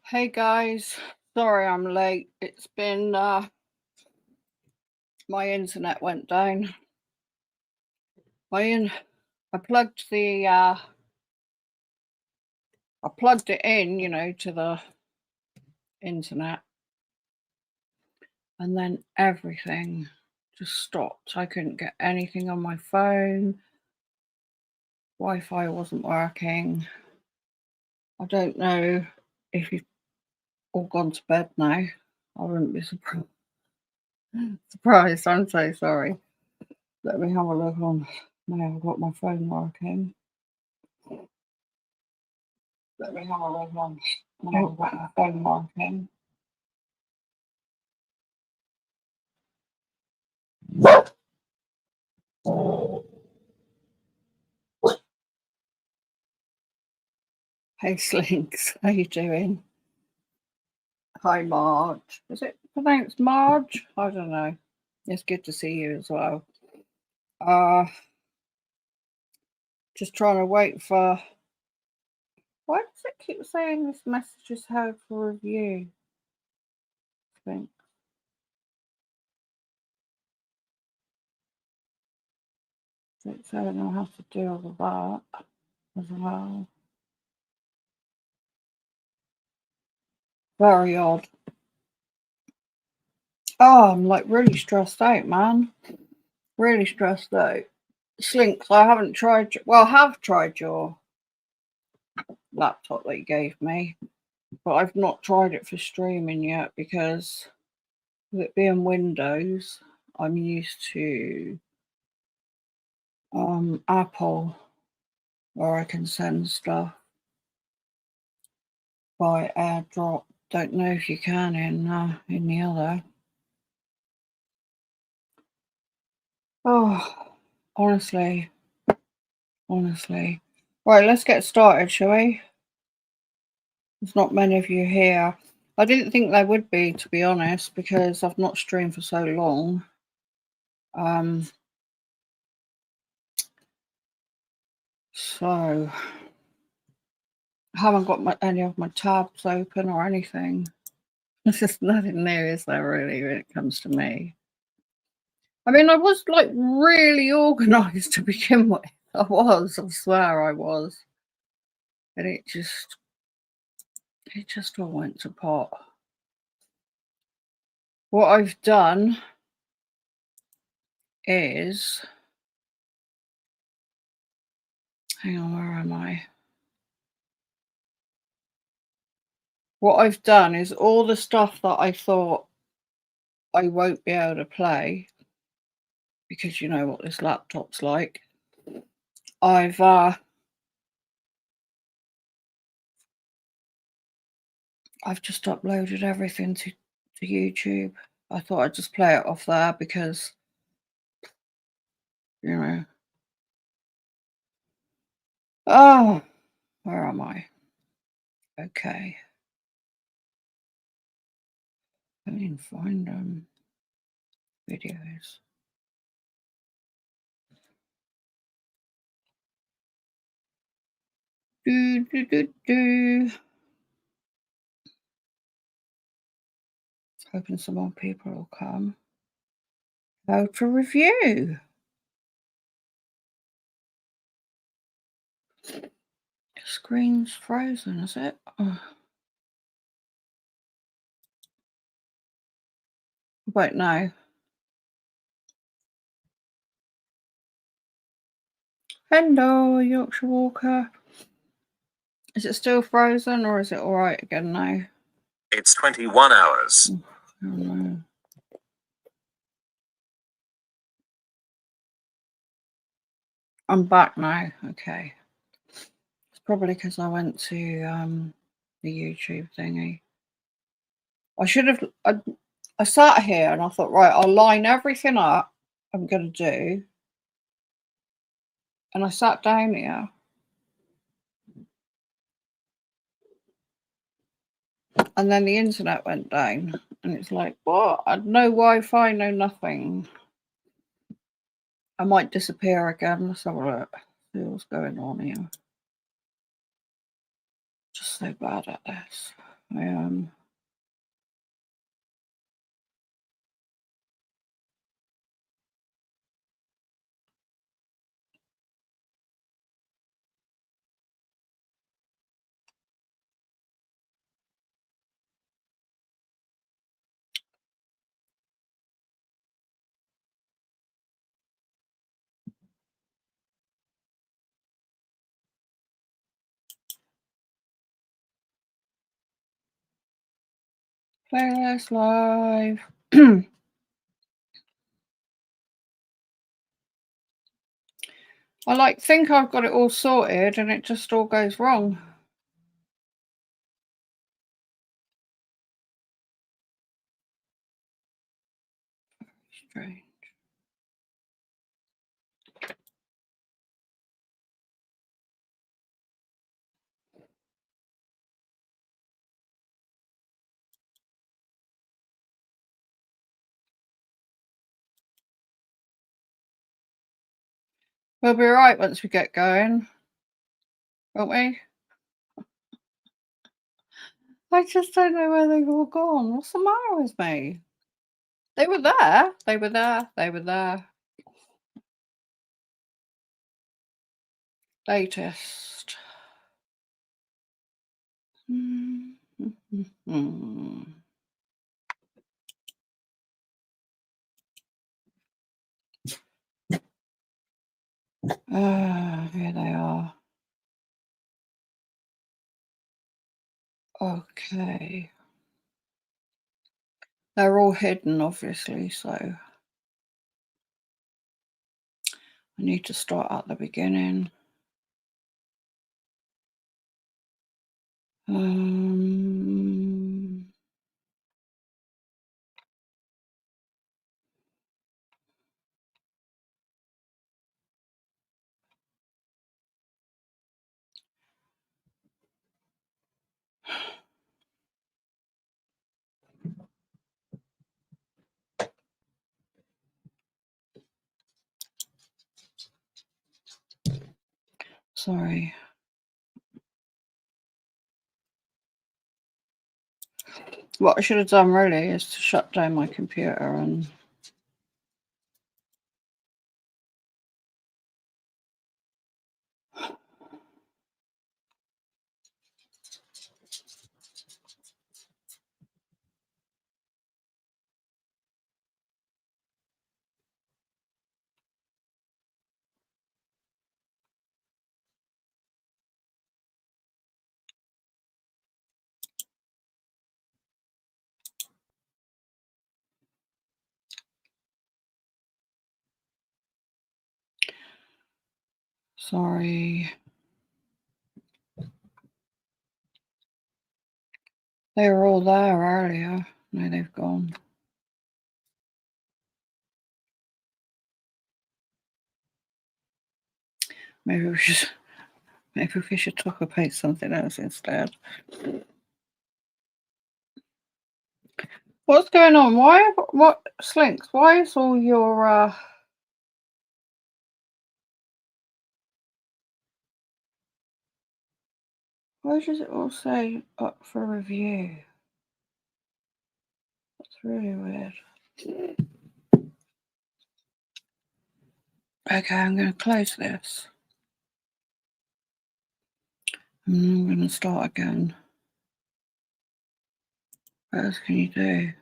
Hey guys, sorry I'm late. It's been my internet went down. I plugged it in, to the internet, and then everything just stopped. I couldn't get anything on my phone. Wi-Fi wasn't working. I don't know if you've all gone to bed now. I wouldn't be surprised. I'm so sorry. Let me have a look on. Now I've got my phone working. Let me have a look on. Now I've got my phone working. Hey Slinks, how you doing? Hi Marge. Is it pronounced Marge? I don't know. It's good to see you as well. Just trying to wait for. Why does it keep saying this message is held for review? I think. It's saying I have to deal with that as well. Very odd. Oh, I'm like really stressed out, man. Really stressed out. Slinks, I haven't tried. Well, I have tried your laptop that you gave me, but I've not tried it for streaming yet because with it being Windows, I'm used to Apple, where I can send stuff by AirDrop. Don't know if you can in the other. Oh, honestly. Right, let's get started, shall we? There's not many of you here. I didn't think there would be, to be honest, because I've not streamed for so long. So I haven't got any of my tabs open or anything. There's just nothing new, is there, really, when it comes to me? I mean, I was like really organised to begin with. I swear I was. And it just all went to pot. What I've done is, hang on, where am I? What I've done is all the stuff that I thought I won't be able to play, because you know what this laptop's like, I've just uploaded everything to YouTube. I thought I'd just play it off there because, you know. Oh, where am I? Okay. I didn't find videos. Hoping some more people will come. How to review. The screen's frozen, is it? Oh. Wait, no. Hello, Yorkshire Walker. Is it still frozen or is it all right again now? It's 21 hours. Oh, I don't know. I'm back now. Okay. It's probably because I went to the YouTube thingy. I should have. I sat here and I thought, right, I'll line everything up I'm going to do. And I sat down here. And then the internet went down. And it's like, what? No Wi-Fi, no nothing. I might disappear again. Let's have a look. See what's going on here. Just so bad at this. Playlist live. I think I've got it all sorted and it just all goes wrong. Strange. We'll be right once we get going, won't we? I just don't know where they've all gone. What's the matter with me? They were there. They were there. They were there. Latest. Here they are. Okay. They're all hidden, obviously, so I need to start at the beginning. Sorry. What I should have done really is to shut down my computer and sorry. They were all there earlier. No, they've gone. Maybe we should talk about something else instead. What's going on? What Slinks? Why is all your why does it all say up for review? That's really weird. Okay, I'm going to close this. And I'm going to start again. What else can you do?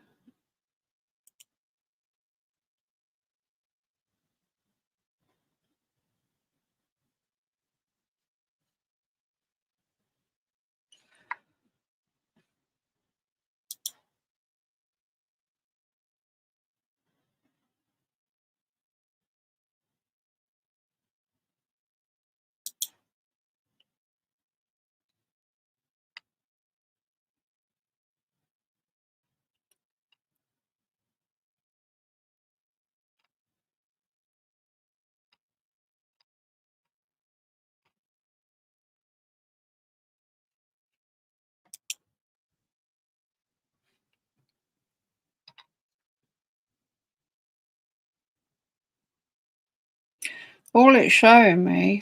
All it's showing me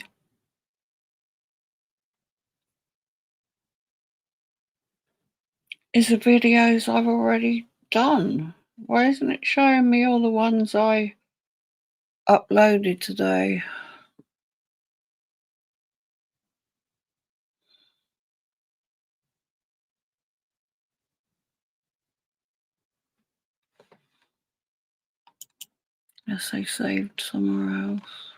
is the videos I've already done. Why isn't it showing me all the ones I uploaded today? Unless they saved somewhere else.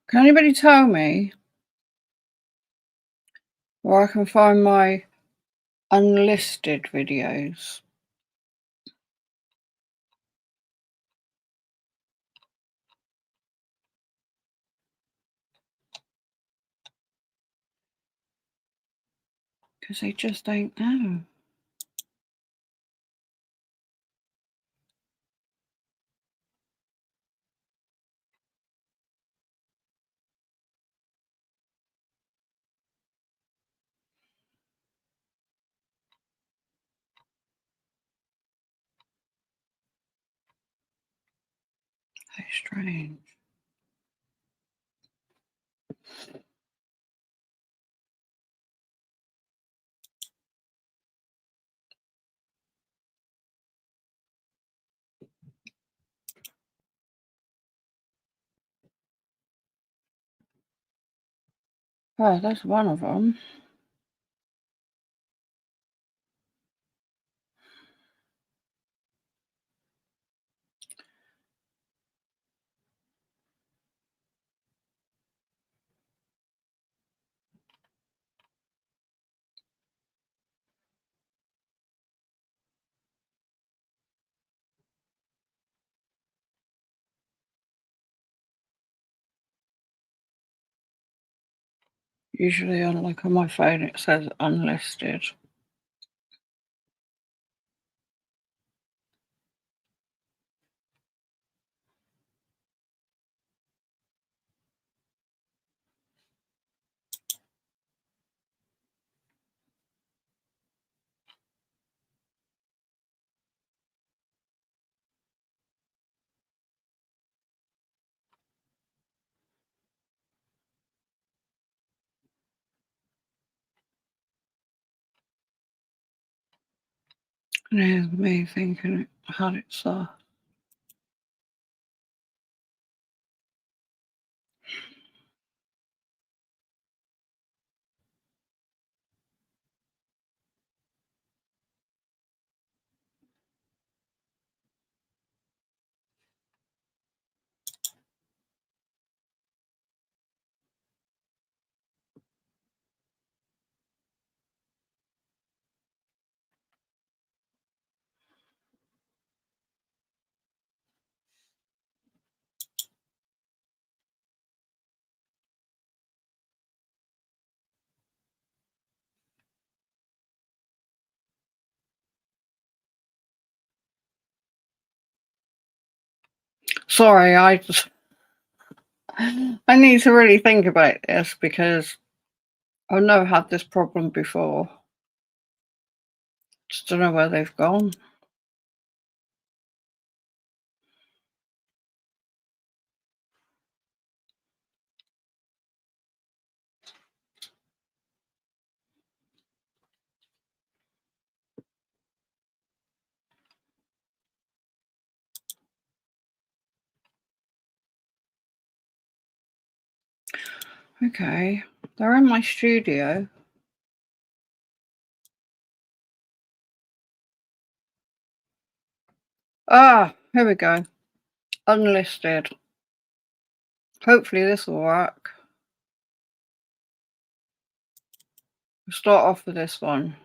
Can anybody tell me where I can find my unlisted videos? Because they just don't know. How strange. Oh, that's one of them. Usually on my phone it says unlisted. And here's me thinking I had it so. Sorry, I need to really think about this because I've never had this problem before. Just don't know where they've gone. Okay, they're in my studio. Ah, here we go. Unlisted. Hopefully this will work. We'll start off with this one.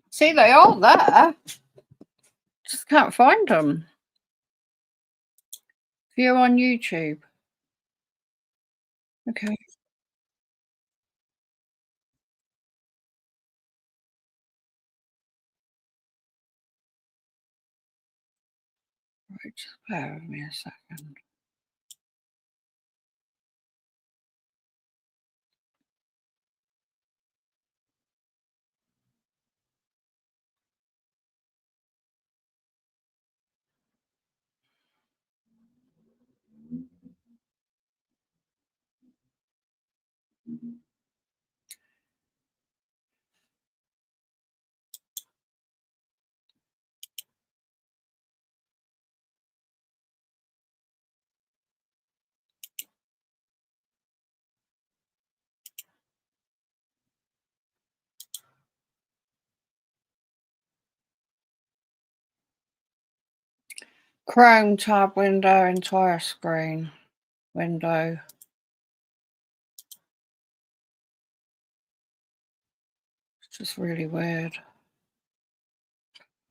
See, they are there. Just can't find them. View on YouTube. Okay. Right, just bear with me a second. Chrome tab window, entire screen window. It's just really weird.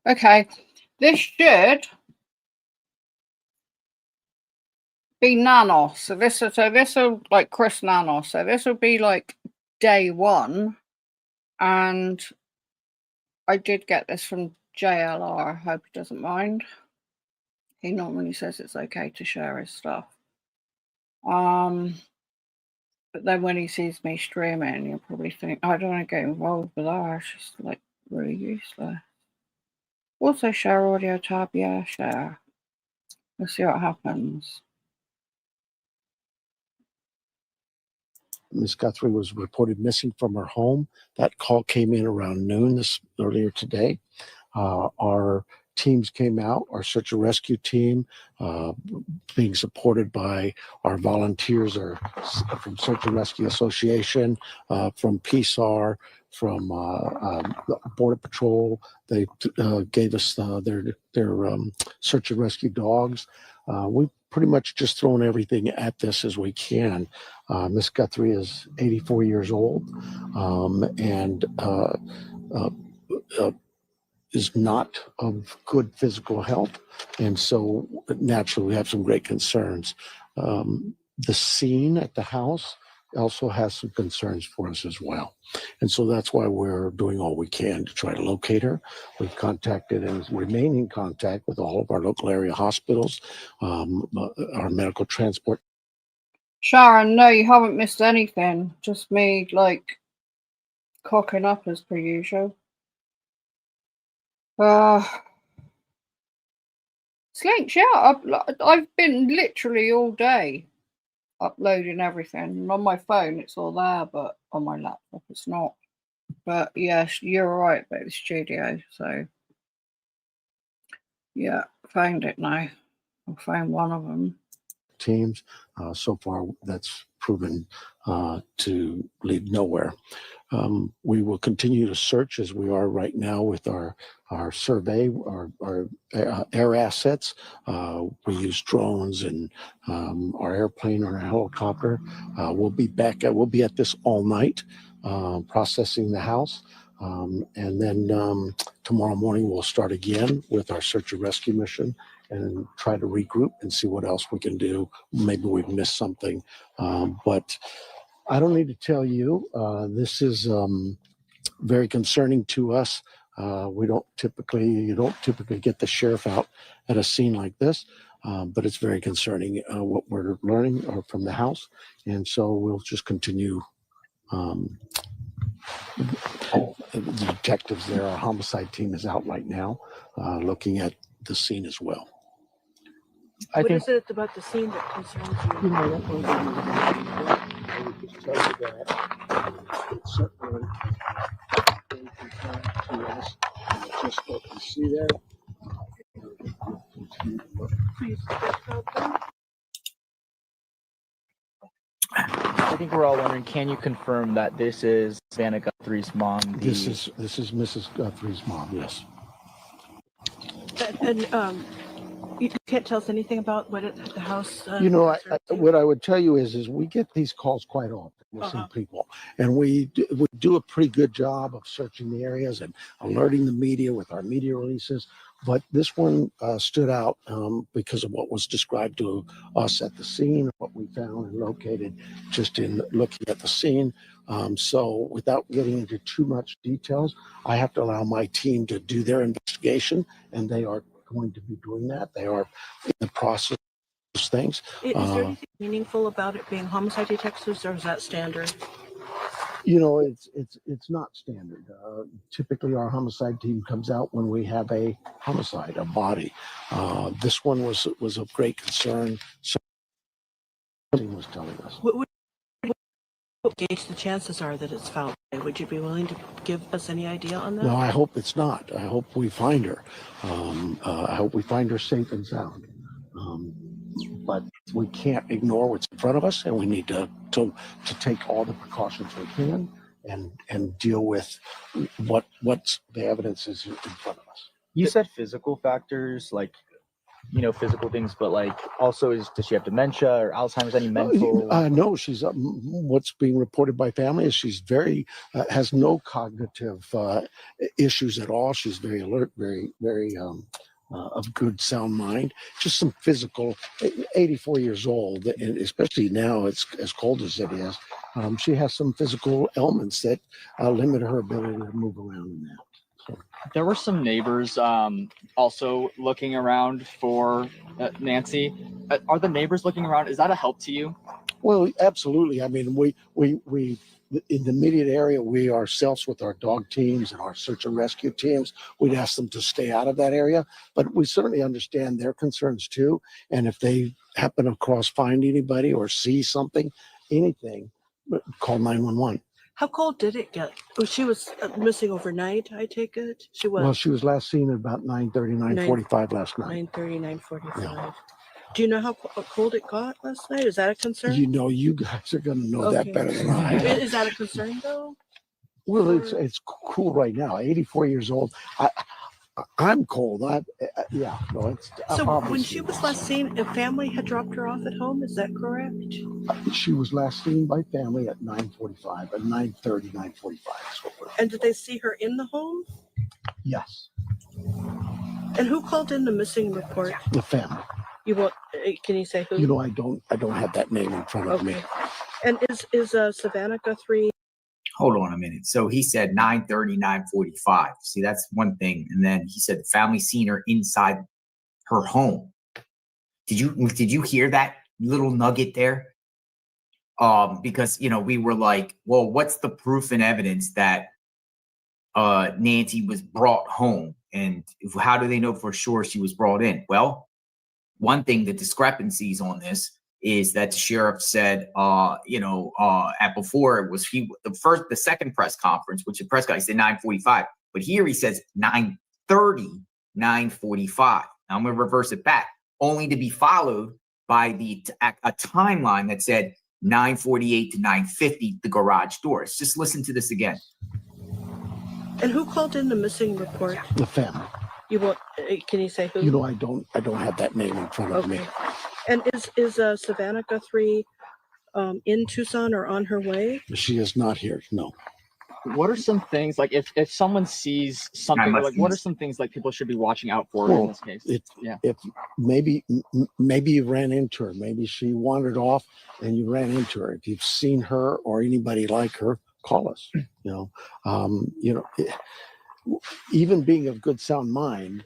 Okay, this should be Nanos. So this will like Chris Nanos. So this will be like day one, and I did get this from JLR. I hope he doesn't mind. He normally says it's okay to share his stuff. But then when he sees me streaming, you'll probably think I don't want to get involved with that. It's just like really useless. Also share audio tab, yeah, share. Let's see what happens. Miss Guthrie was reported missing from her home. That call came in around noon earlier today. Our teams came out, our search and rescue team, being supported by our volunteers from Search and Rescue Association, from PSAR, from Border Patrol. They gave us their search and rescue dogs. We've pretty much just thrown everything at this as we can. Miss Guthrie is 84 years old, and is not of good physical health, and so naturally we have some great concerns. The scene at the house also has some concerns for us as well, and so that's why we're doing all we can to try to locate her. We've contacted and remain in contact with all of our local area hospitals, our medical transport. Sharon, no, you haven't missed anything. Just me, like, cocking up as per usual. Slinks, yeah, I've been literally all day uploading everything. And on my phone, it's all there, but on my laptop, it's not. But yes, you're right about the studio. So yeah, found it now. I found one of them. Teams. So far, that's proven to lead nowhere. We will continue to search as we are right now with our survey, our air assets. We use drones and our airplane or our helicopter. We'll be back. We'll be at this all night, processing the house. And then tomorrow morning we'll start again with our search and rescue mission and try to regroup and see what else we can do. Maybe we've missed something, but I don't need to tell you, this is very concerning to us. You don't typically get the sheriff out at a scene like this, but it's very concerning what we're learning from the house. And so we'll just continue. The detectives there, our homicide team is out right now looking at the scene as well. What is it about the scene that concerns you? I would just tell you that it's certainly very concerning to us. Just what we see there. I think we're all wondering, can you confirm that this is Savannah Guthrie's mom? This is Mrs. Guthrie's mom, yes. And You can't tell us anything about what the house. You know, concerned you? what I would tell you is we get these calls quite often, missing people, and we do a pretty good job of searching the areas and alerting the media with our media releases. But this one stood out because of what was described to us at the scene, what we found and located just in looking at the scene. So without getting into too much details, I have to allow my team to do their investigation, and they are going to be doing that. They are in the process of those things. Is there anything meaningful about it being homicide detectives, or is that standard? You know, it's not standard. Typically, our homicide team comes out when we have a homicide, a body. This one was of great concern. So something was telling us. What gauge the chances are that it's foul play? Would you be willing to give us any idea on that? No, I hope it's not. I hope we find her. I hope we find her safe and sound. But we can't ignore what's in front of us, and we need to take all the precautions we can and deal with what's the evidence is in front of us. You said physical factors, like, you know, physical things, but like also does she have dementia or Alzheimer's, any mental? No, she's what's being reported by family is she's very has no cognitive issues at all. She's very alert, very of good sound mind. Just some physical. 84 years old, and especially now it's as cold as it is. She has some physical ailments that limit her ability to move around in that. So. There were some neighbors also looking around for Nancy. Are the neighbors looking around? Is that a help to you? Well, absolutely. I mean, we in the immediate area, we ourselves with our dog teams and our search and rescue teams, we'd ask them to stay out of that area. But we certainly understand their concerns too. And if they happen across find anybody or see something, anything, call 911. How cold did it get? Oh, she was missing overnight, I take it? She was? Well, she was last seen at about 9:30, 9:45 last night. 9:30, 9:45. Yeah. Do you know how cold it got last night? Is that a concern? You know, you guys are going to know that better than I. Is that a concern, though? Well, it's cool right now. 84 years old. I'm cold. It's so when she was last seen, a family had dropped her off at home. Is that correct? She was last seen by family at 9:45, at 9:30, 9:45. And did they see her in the home? Yes. And who called in the missing report? The family. You won't? Can you say who? You know, I don't have that name in front of me. And is Savannah Guthrie? Hold on a minute. So he said 9:30, 9:45. See, that's one thing. And then he said the family seen her inside her home. Did you hear that little nugget there? Because we were like, well, what's the proof and evidence that Nancy was brought home, and how do they know for sure she was brought in? Well, one thing, the discrepancies on this is that the sheriff said, at before it was the second press conference, which the press guy said 9:45, but here he says 9:30, 9:45. Now I'm going to reverse it back, only to be followed by a timeline that said 9:48 to 9:50, the garage doors. Just listen to this again. And who called in the missing report? The family. You won't? Can you say who? You know, I don't have that name in front of me. And is Savannah Guthrie in Tucson or on her way? She is not here. No. What are some things, like if someone sees something, like what are some things like people should be watching out for in this case? If maybe you ran into her, maybe she wandered off and you ran into her. If you've seen her or anybody like her, call us. Even being of good sound mind,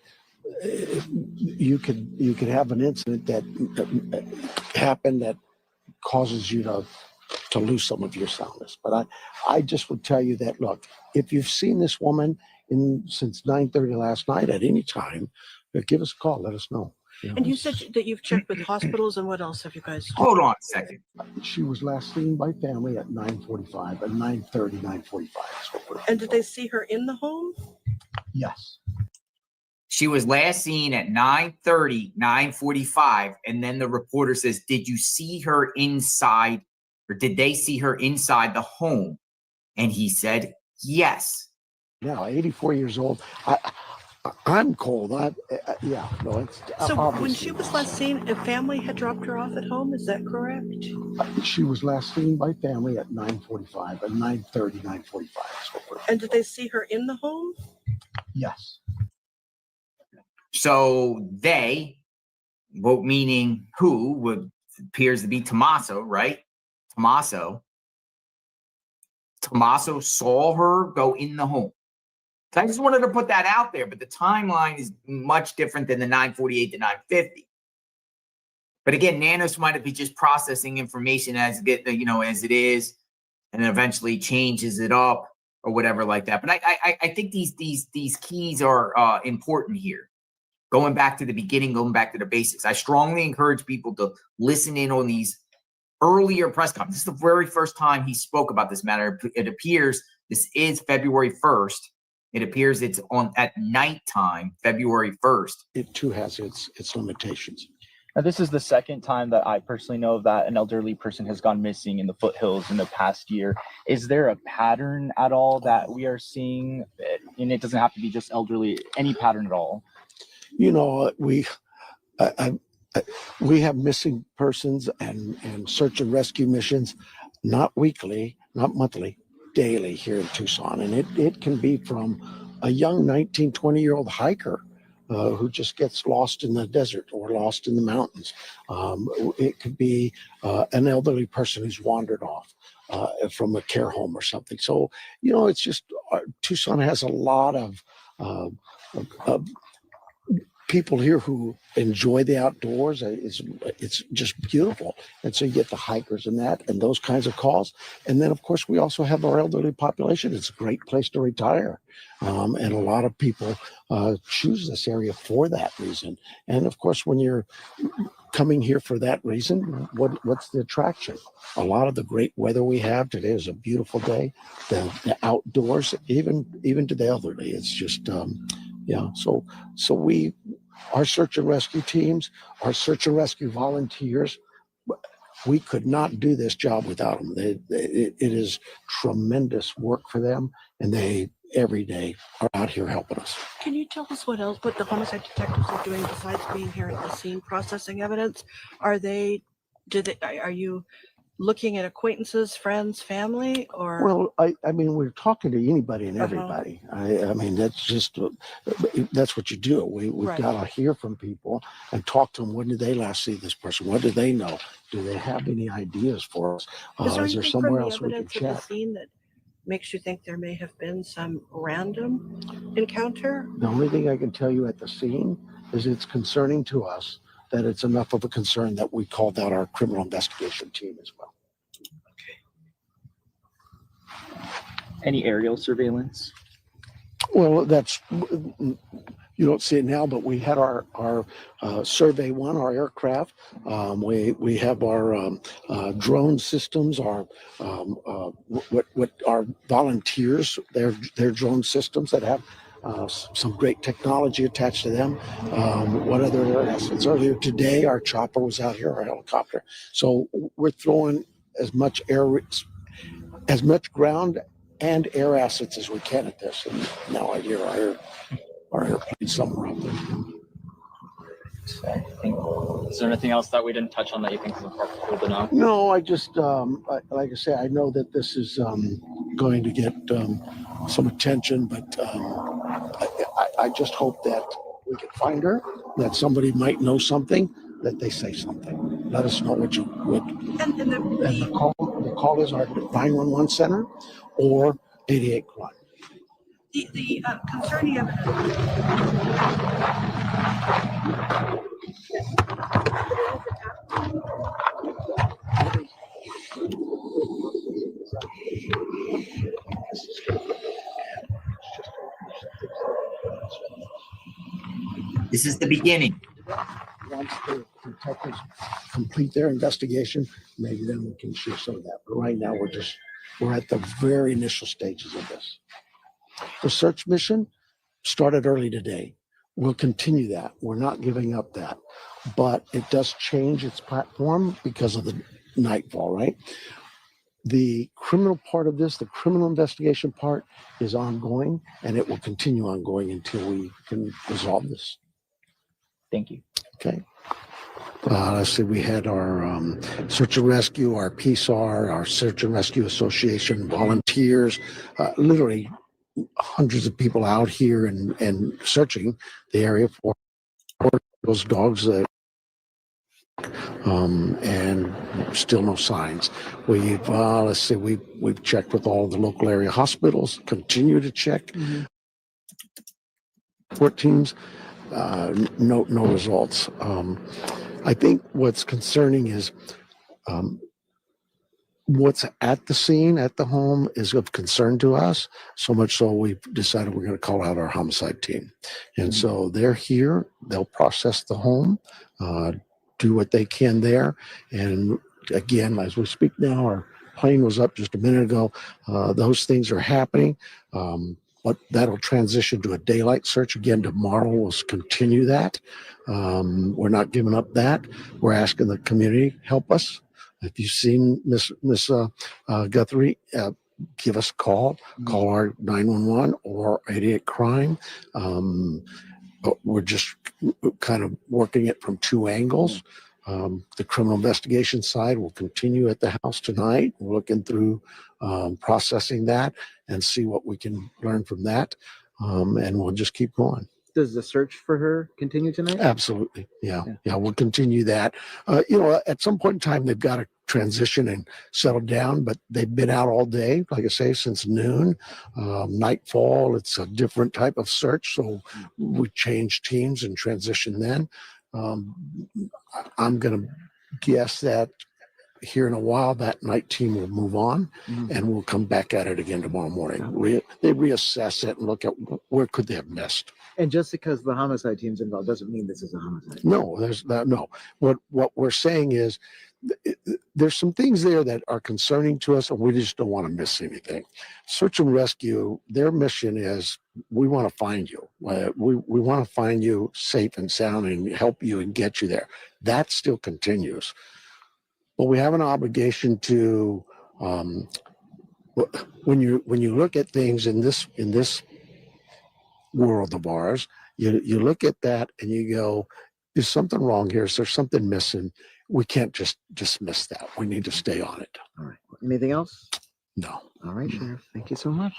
you could have an incident that happened that causes you to lose some of your soundness. But I just would tell you that, look, if you've seen this woman since 9:30 last night at any time, give us a call. Let us know. And you said that you've checked with hospitals, and what else have you guys? Hold on a second. She was last seen by family at 9:45, at 9:30, 9:45. And did they see her in the home? Yes. She was last seen at 9:30, 9:45, and then the reporter says, did you see her inside, or did they see her inside the home? And he said, yes. Now, 84 years old. I'm cold. Yeah, no, it's So when obviously she was not last so. seen, a family had dropped her off at home. Is that correct? She was last seen by family at 9:45, at 9:30, 9:45. And did they see her in the home? Yes. So they, well, meaning who would appears to be Tommaso, right? Tommaso saw her go in the home. So I just wanted to put that out there, but the timeline is much different than the 9:48 to 9:50. But again, Nanos might be just processing information as as it is, and then eventually changes it up or whatever like that. But I think these keys are important here. Going back to the beginning, going back to the basics. I strongly encourage people to listen in on these earlier press conferences. This is the very first time he spoke about this matter. It appears this is February 1st. It appears it's on at nighttime, February 1st. It too has its limitations. Now, this is the second time that I personally know of that an elderly person has gone missing in the foothills in the past year. Is there a pattern at all that we are seeing? And it doesn't have to be just elderly, any pattern at all. You know, we have missing persons and search and rescue missions, not weekly, not monthly, daily here in Tucson. And it can be from a young 19, 20-year-old hiker who just gets lost in the desert or lost in the mountains. It could be an elderly person who's wandered off from a care home or something. So, you know, it's just Tucson has a lot of people here who enjoy the outdoors. It's just beautiful. And so you get the hikers and those kinds of calls. And then, of course, we also have our elderly population. It's a great place to retire. And a lot of people choose this area for that reason. And of course, when you're coming here for that reason, what's the attraction? A lot of the great weather we have today is a beautiful day. The outdoors, even to the elderly, it's just, so our search and rescue teams, our search and rescue volunteers, we could not do this job without them. It is tremendous work for them, and they every day are out here helping us. Can you tell us what the homicide detectives are doing besides being here at the scene processing evidence? Are you looking at acquaintances, friends, family, or? Well, I mean, we're talking to anybody and everybody. I mean, that's what you do. We've Right. got to hear from people and talk to them. When did they last see this person? What do they know? Do they have any ideas for us? Is there Is there anything somewhere from the else we can evidence of the check? scene that makes you think there may have been some random encounter? The only thing I can tell you at the scene is it's concerning to us that it's enough of a concern that we called out our criminal investigation team as well. Any aerial surveillance? Well, you don't see it now, but we had our survey one, our aircraft. We have our drone systems, our what our volunteers, their drone systems that have some great technology attached to them. What other air assets? Earlier today, our chopper was out here, our helicopter. So we're throwing as much ground and air assets as we can at this. And now I hear our airplane somewhere out there. Is there anything else that we didn't touch on that you think is important for people to know? No, I just, like I say, I know that this is going to get some attention, but I just hope that we can find her, that somebody might know something, that they say something. Let us know what you would. And The call is our 911 center or 88-1. the concerning evidence. This is the beginning. Once the detectives complete their investigation, maybe then we can share some of that. But right now, we're at the very initial stages of this. The search mission started early today. We'll continue that. We're not giving up that. But it does change its platform because of the nightfall, right? The criminal part of this, the criminal investigation part, is ongoing, and it will continue ongoing until we can resolve this. Thank you. Okay. Let's see, we had our search and rescue, our PSAR, our search and rescue association, volunteers, literally hundreds of people out here and searching the area for those dogs that and still no signs. We've let's see, we've checked with all the local area hospitals, continue to check. Support teams, no results. I think what's concerning is what's at the scene, at the home, is of concern to us. So much so we've decided we're going to call out our homicide team. And so they're here, they'll process the home, do what they can there. And again, as we speak now, our plane was up just a minute ago. Those things are happening. But that'll transition to a daylight search again tomorrow. We'll continue that. We're not giving up that. We're asking the community help us. If you've seen Miss Guthrie, give us a call. Call our 911 or 88 Crime. But we're just kind of working it from two angles. The criminal investigation side will continue at the house tonight. We're looking through processing that and see what we can learn from that. And we'll just keep going. Does the search for her continue tonight? Absolutely. Yeah. We'll continue that. At some point in time, they've got to transition and settle down, but they've been out all day, like I say, since noon. Nightfall, it's a different type of search. So we change teams and transition then. I'm going to guess that here in a while, that night team will move on and we'll come back at it again tomorrow morning. They reassess it and look at where could they have missed. And just because the homicide team's involved doesn't mean this is a homicide. No, there's that. No, what we're saying is there's some things there that are concerning to us, and we just don't want to miss anything. Search and rescue, their mission is we want to find you. We want to find you safe and sound and help you and get you there. That still continues, but we have an obligation to when you look at things in this world of ours, you look at that and you go, is something wrong here? Is there something missing? We can't just dismiss that. We need to stay on it. All right. Anything else? No. All right, Sheriff. Thank you so much.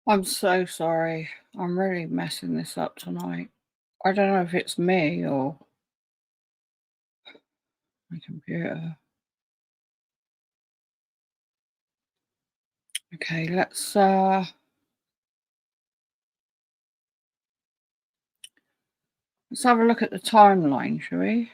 I'm so sorry. I'm really messing this up tonight. I don't know if it's me or my computer. Okay, let's have a look at the timeline, shall we?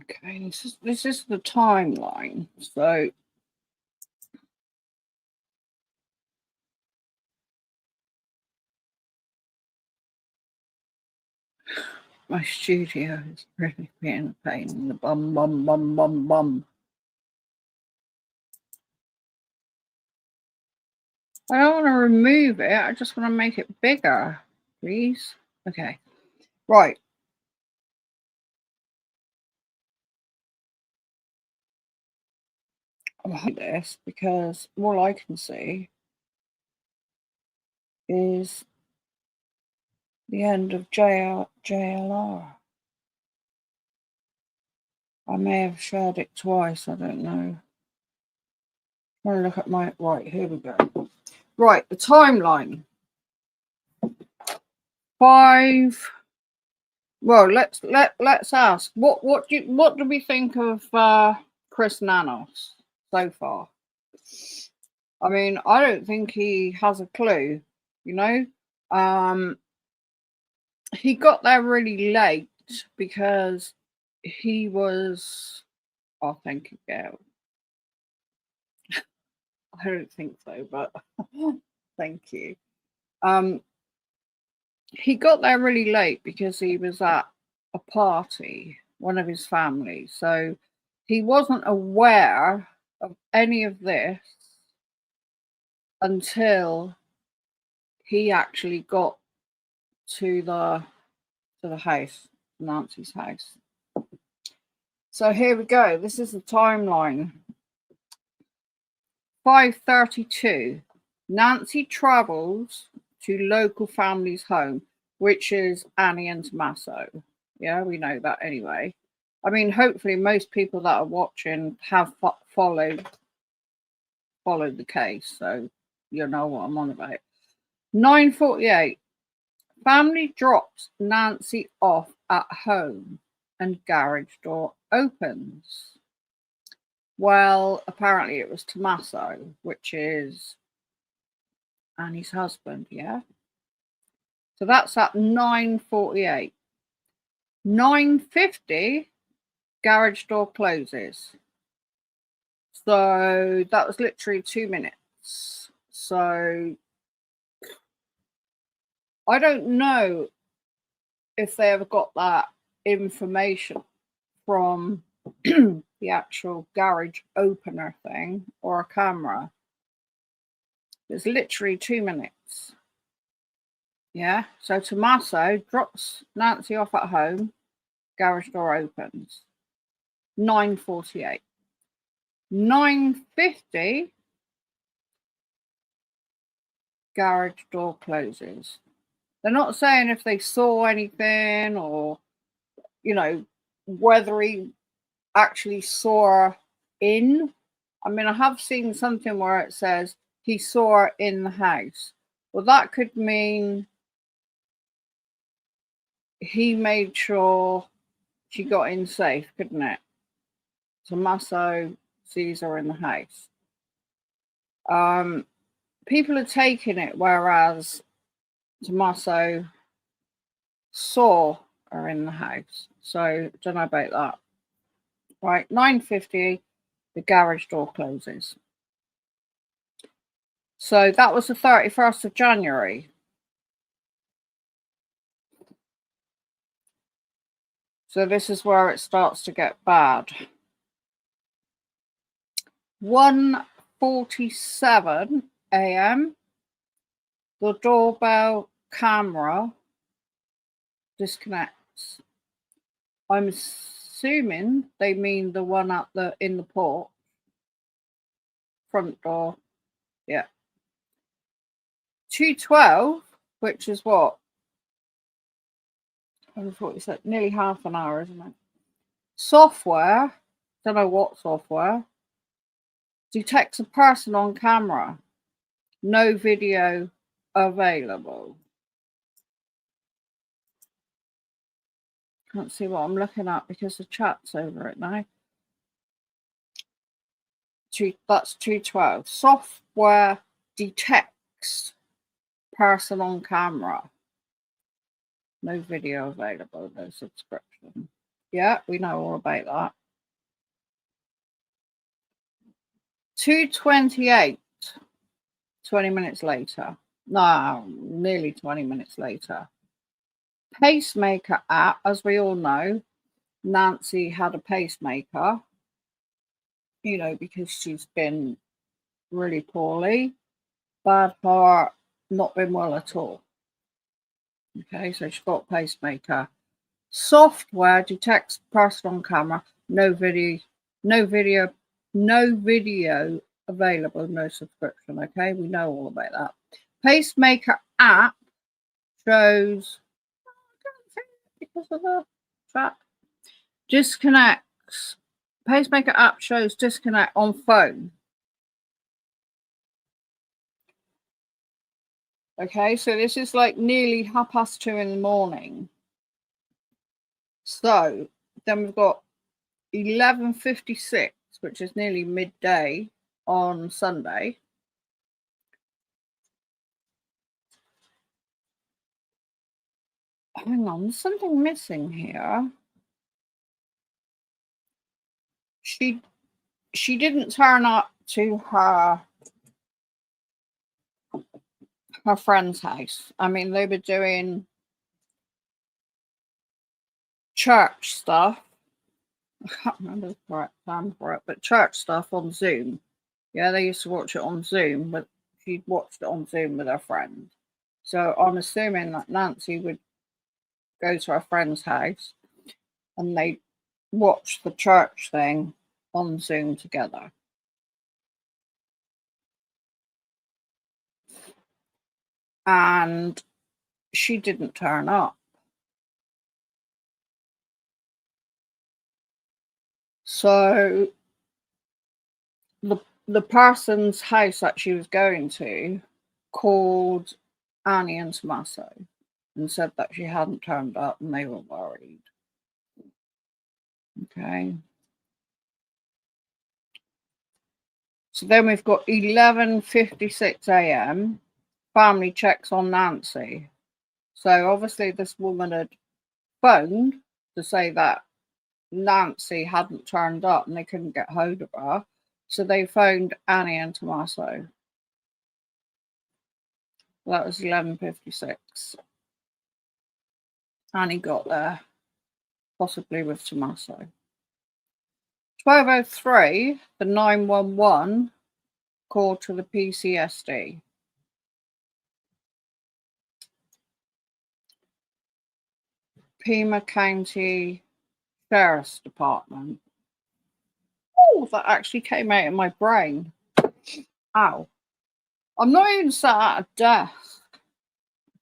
Okay, this is the timeline. So my studio is really being a pain in the bum. I don't want to remove it. I just want to make it bigger, please. Okay, right. I'll hide this because all I can see is the end of JLR. I may have shared it twice. I don't know. I'm going to look at my right. Here we go. Right, the timeline. 5. Well, let's ask what do we think of Chris Nanos so far? I mean, I don't think he has a clue. You know, he got there really late because he was. Oh, thank you, Gail. I don't think so, but thank you. He got there really late because he was at a party, one of his family. So he wasn't aware of any of this until he actually got to the house, Nancy's house. So here we go. This is the timeline. 5:32. Nancy travels to local family's home, which is Annie and Tommaso. Yeah, we know that anyway. I mean, hopefully most people that are watching have followed the case, so you know what I'm on about. 9:48. Family drops Nancy off at home and garage door opens. Well, apparently it was Tommaso, which is Annie's husband, yeah? So that's at 9:48. 9:50, garage door closes. So that was literally 2 minutes. So I don't know if they ever got that information from the actual garage opener thing or a camera. It's literally 2 minutes. Yeah. So Tommaso drops Nancy off at home, garage door opens. 9:48. 9:50, garage door closes. They're not saying if they saw anything or, you know, whether he actually saw her in. I mean, I have seen something where it says he saw her in the house. Well, that could mean he made sure she got in safe, couldn't it? Tommaso sees her in the house. People are taking it, whereas Tommaso saw her in the house. So don't know about that. Right, 9:50, the garage door closes. So that was the 31st of January. So this is where it starts to get bad. 1:47 a.m. The doorbell camera disconnects. I'm assuming they mean the one at in the port. Front door. Yeah. 2:12, which is what? I thought you said nearly half an hour, isn't it? Software, don't know what software, detects a person on camera. No video available. Can't see what I'm looking at because the chat's over it now. That's 2:12. Software detects person on camera. No video available, no subscription. Yeah, we know all about that. 2:28, 20 minutes later. No, nearly 20 minutes later. Pacemaker app, as we all know, Nancy had a pacemaker, because she's been really poorly, bad heart, not been well at all. Okay, so she's got a pacemaker. Software detects person on camera, no video available, no subscription. Okay, we know all about that. Pacemaker app shows because of the chat. Disconnects. Pacemaker app shows disconnect on phone. Okay, so this is like nearly 2:30 in the morning. So then we've got 11:56, which is nearly midday on Sunday. Hang on, there's something missing here. She didn't turn up to her friend's house. I mean, they were doing church stuff. I can't remember the correct time for it, but church stuff on Zoom. Yeah, they used to watch it on Zoom, but she watched it on Zoom with her friend. So I'm assuming that Nancy would go to her friend's house and they watch the church thing on Zoom together. And she didn't turn up. So the person's house that she was going to called Annie and Tommaso and said that she hadn't turned up and they were worried. Okay. So then we've got 11:56 a.m. Family checks on Nancy. So obviously this woman had phoned to say that Nancy hadn't turned up and they couldn't get hold of her. So they phoned Annie and Tommaso. That was 11:56. Annie got there, possibly with Tommaso. 12:03, the 911 called to the PCSD. Pima County Sheriff's Department. Oh, that actually came out of my brain. Ow. I'm not even sat at a desk.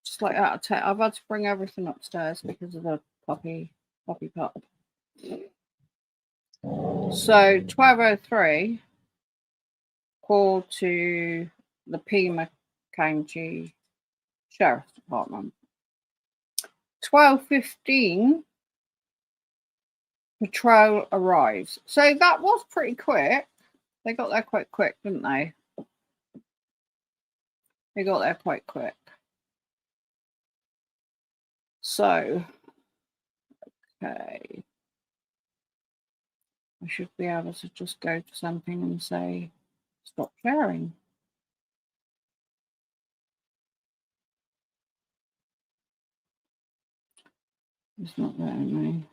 Just like out of tech. I've had to bring everything upstairs because of the puppy pup. So 12:03 called to the Pima County Sheriff's Department. 12:15 patrol arrives. So that was pretty quick. They got there quite quick, didn't they? They got there quite quick. So, okay. I should be able to just go to something and say, stop sharing. It's not letting me.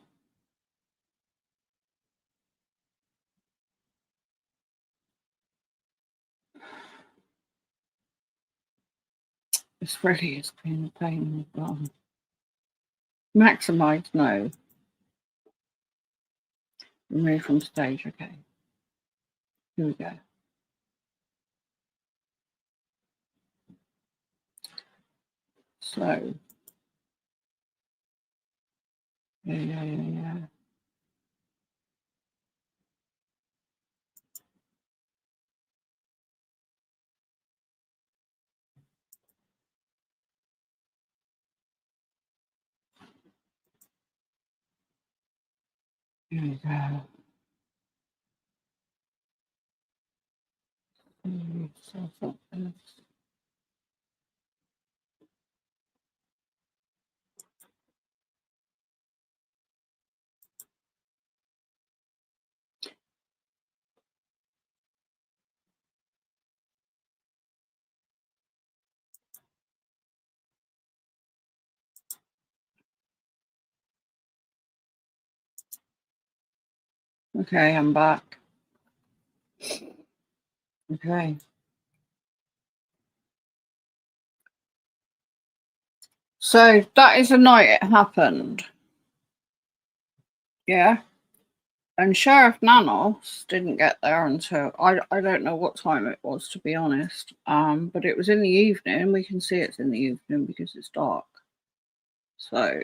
This really is being a pain in the bum. Maximize, no. Remove from stage, okay. Here we go. So, yeah. Here we go. Okay, I'm back. Okay. So that is the night it happened. Yeah. And Sheriff Nanos didn't get there until I don't know what time it was, to be honest. But it was in the evening. We can see it's in the evening because it's dark. So,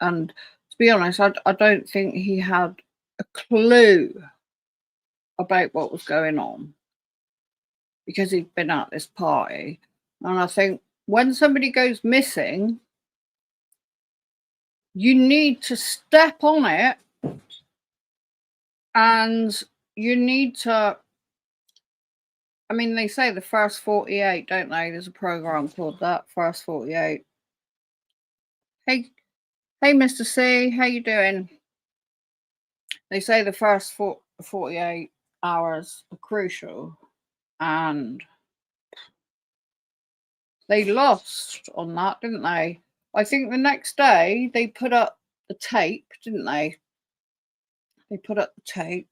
and to be honest, I don't think he had a clue about what was going on because he'd been at this party. And I think when somebody goes missing, you need to step on it and you need to. I mean, they say the first 48, don't they? There's a program called that, First 48. Hey, Mr. C, how you doing? They say the first 48 hours are crucial, and they lost on that, didn't they? I think the next day they put up the tape, didn't they? They put up the tape.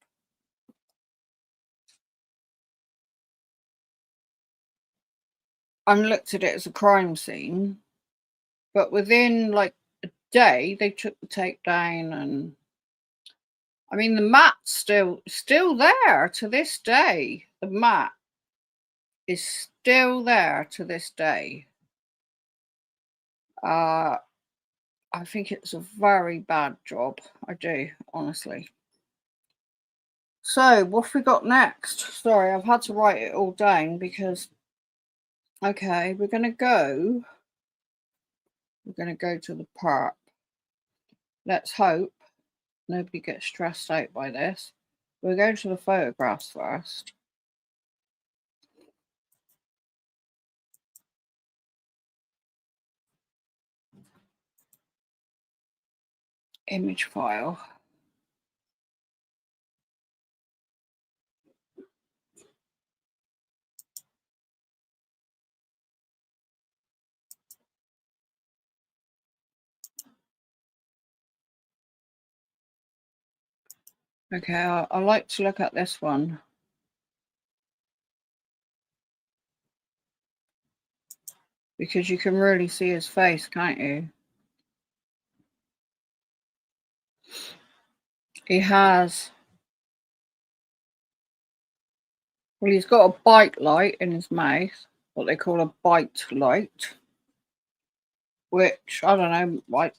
And looked at it as a crime scene, but within like a day they took the tape down, and I mean the mat's still there to this day. The mat is still there to this day. I think it's a very bad job. I do, honestly. So what have we got next? Sorry, I've had to write it all down because okay, we're gonna go to the park. Let's hope nobody gets stressed out by this. We're going to the photographs first. Image file. Okay, I like to look at this one. Because you can really see his face, can't you? He has, well, he's got a bite light in his mouth, what they call a bite light, which, I don't know, like,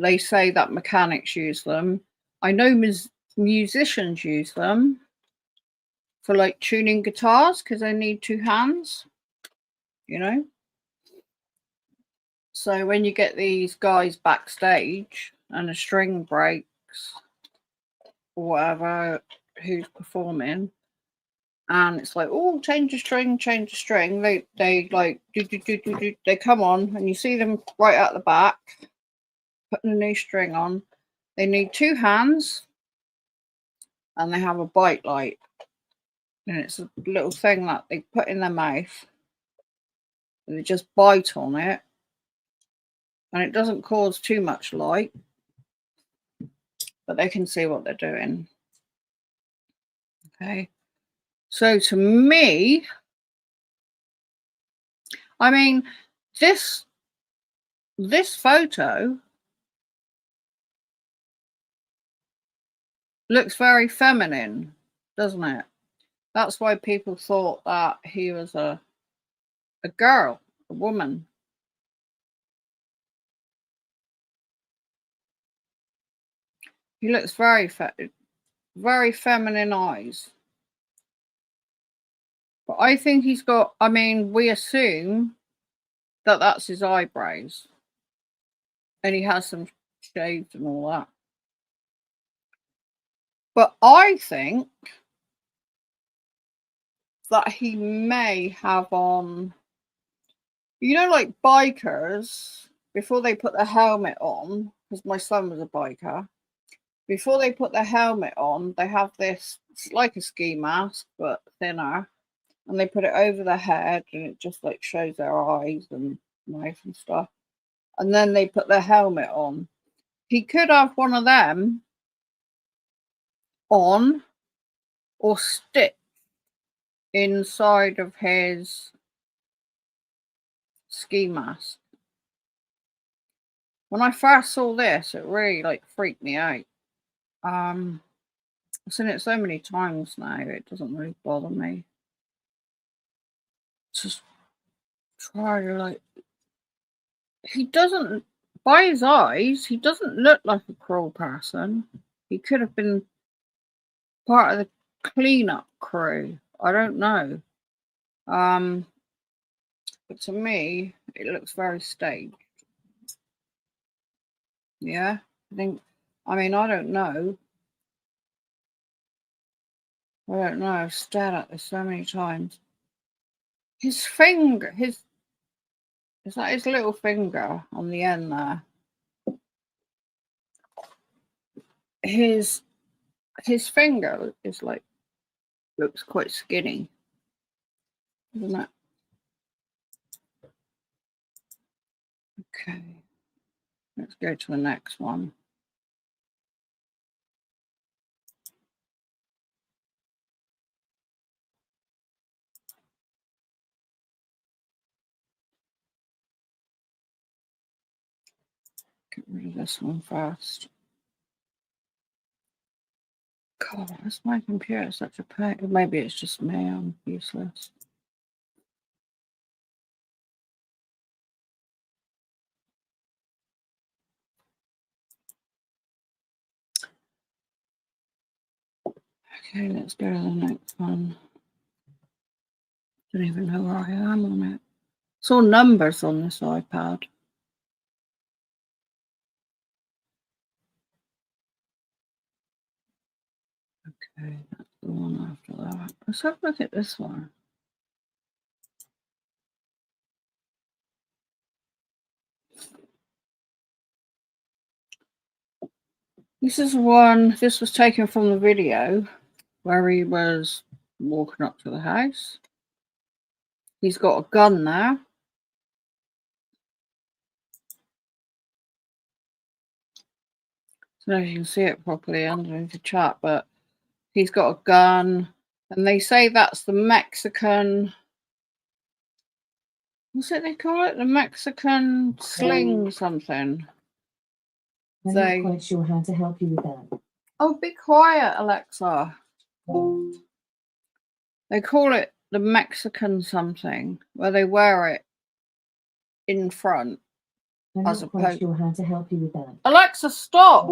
they say that mechanics use them. I know musicians use them for like tuning guitars because they need two hands, you know? So when you get these guys backstage and a string breaks or whatever, who's performing, and it's like, oh, change the string. They like do. They come on, and you see them right at the back, putting a new string on. They need two hands, and they have a bite light, and it's a little thing that they put in their mouth, and they just bite on it, and it doesn't cause too much light, but they can see what they're doing. Okay. So to me, I mean, This photo looks very feminine, doesn't it? That's why people thought that he was a girl, a woman. He looks very feminine eyes. But I think he's got, I mean, we assume that that's his eyebrows. And he has some shaved and all that. But I think that he may have on, you know, like bikers, before they put the helmet on, because my son was a biker, before they put the helmet on, they have this, it's like a ski mask, but thinner. And they put it over the head and it just like shows their eyes and mouth and stuff. And then they put the helmet on. He could have one of them on or stick inside of his ski mask. When I first saw this, it really like freaked me out. I've seen it so many times now, it doesn't really bother me. Just try to like, he doesn't, by his eyes, he doesn't look like a cruel person. He could have been part of the cleanup crew. I don't know. But to me, it looks very staged. Yeah, I think, I mean, I don't know. I've stared at this so many times. His finger, is that his little finger on the end there? His finger is like, looks quite skinny, doesn't it? Okay, let's go to the next one. Get rid of this one first. God, why is my computer such a pain? Maybe it's just me, I'm useless. Okay, let's go to the next one. Don't even know where I am on it. It's all numbers on this iPad. Okay, that's the one after that. Let's have a look at this one. This is one, this was taken from the video where he was walking up to the house. He's got a gun there. I don't know if you can see it properly underneath the chat, but he's got a gun. And they say that's the Mexican, what's it they call it? The Mexican sling something. I'm not quite sure how to help you with that. Oh, be quiet, Alexa. They call it the Mexican something, where they wear it in front. I'm not quite sure how to help you with that. Alexa, stop!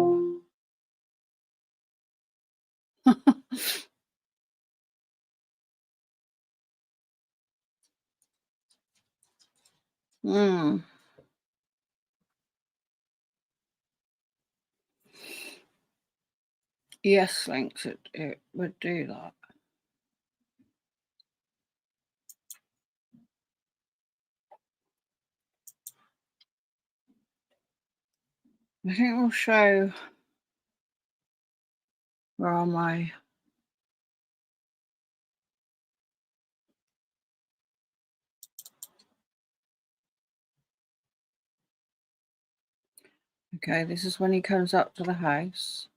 Yes, Lynx, it would do that. I think we'll show, where are my, okay, this is when he comes up to the house.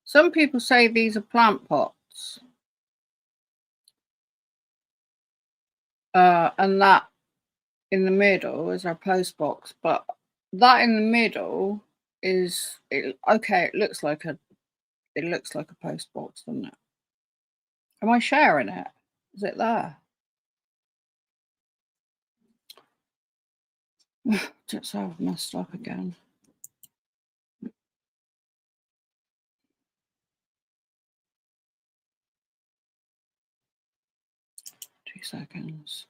Some people say these are plant pots. And that in the middle is our post box, but that in the middle is okay. It looks like a post box, doesn't it? Am I sharing it? Is it there? Just so I've messed up again. Two seconds.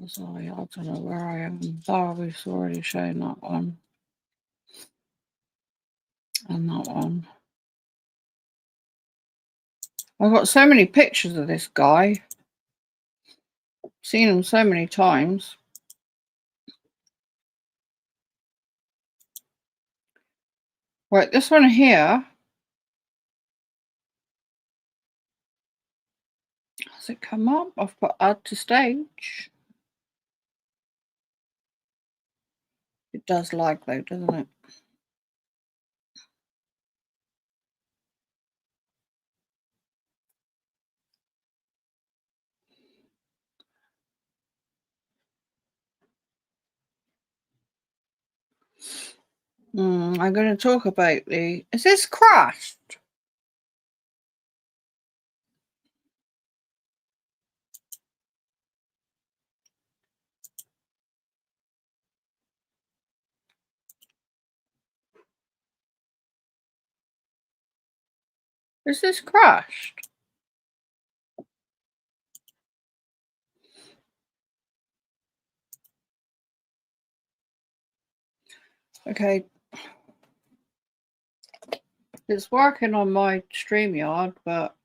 Sorry, I don't know where I am. Oh, we've already shown that one. And that one. I've got so many pictures of this guy. Seen him so many times. Right, this one here. Has it come up? I've put add to stage. It does lag though, doesn't it? I'm going to talk about is this crashed? Is this crashed? Okay. It's working on my StreamYard, but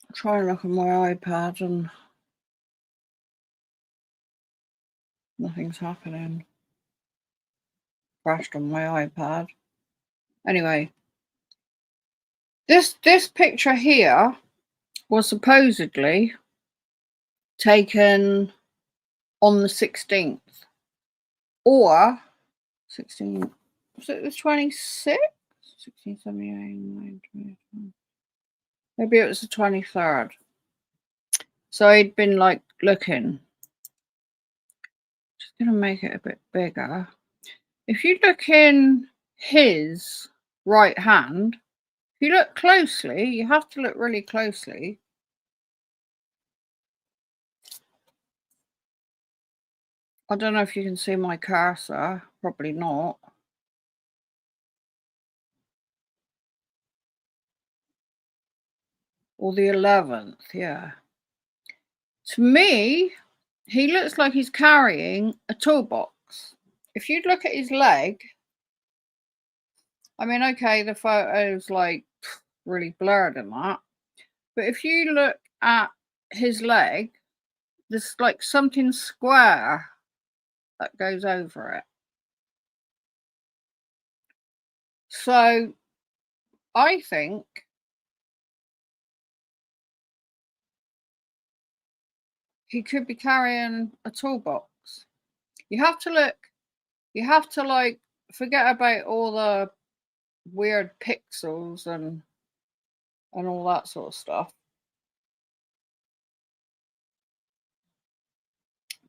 I'm trying to look on my iPad and nothing's happening. Crashed on my iPad. Anyway, this picture here was supposedly taken on the 16th or 16th. Was it the 26th? 16, 17, 18, 19, maybe it was the 23rd. So I'd been like looking. Just gonna make it a bit bigger. If you look in his right hand, if you look closely, you have to look really closely. I don't know if you can see my cursor, probably not. Or the 11th, yeah. To me, he looks like he's carrying a toolbox. If you look at his leg, I mean, okay, the photo's like really blurred and that, but if you look at his leg, there's like something square that goes over it. So I think he could be carrying a toolbox. You have to like forget about all the weird pixels and all that sort of stuff.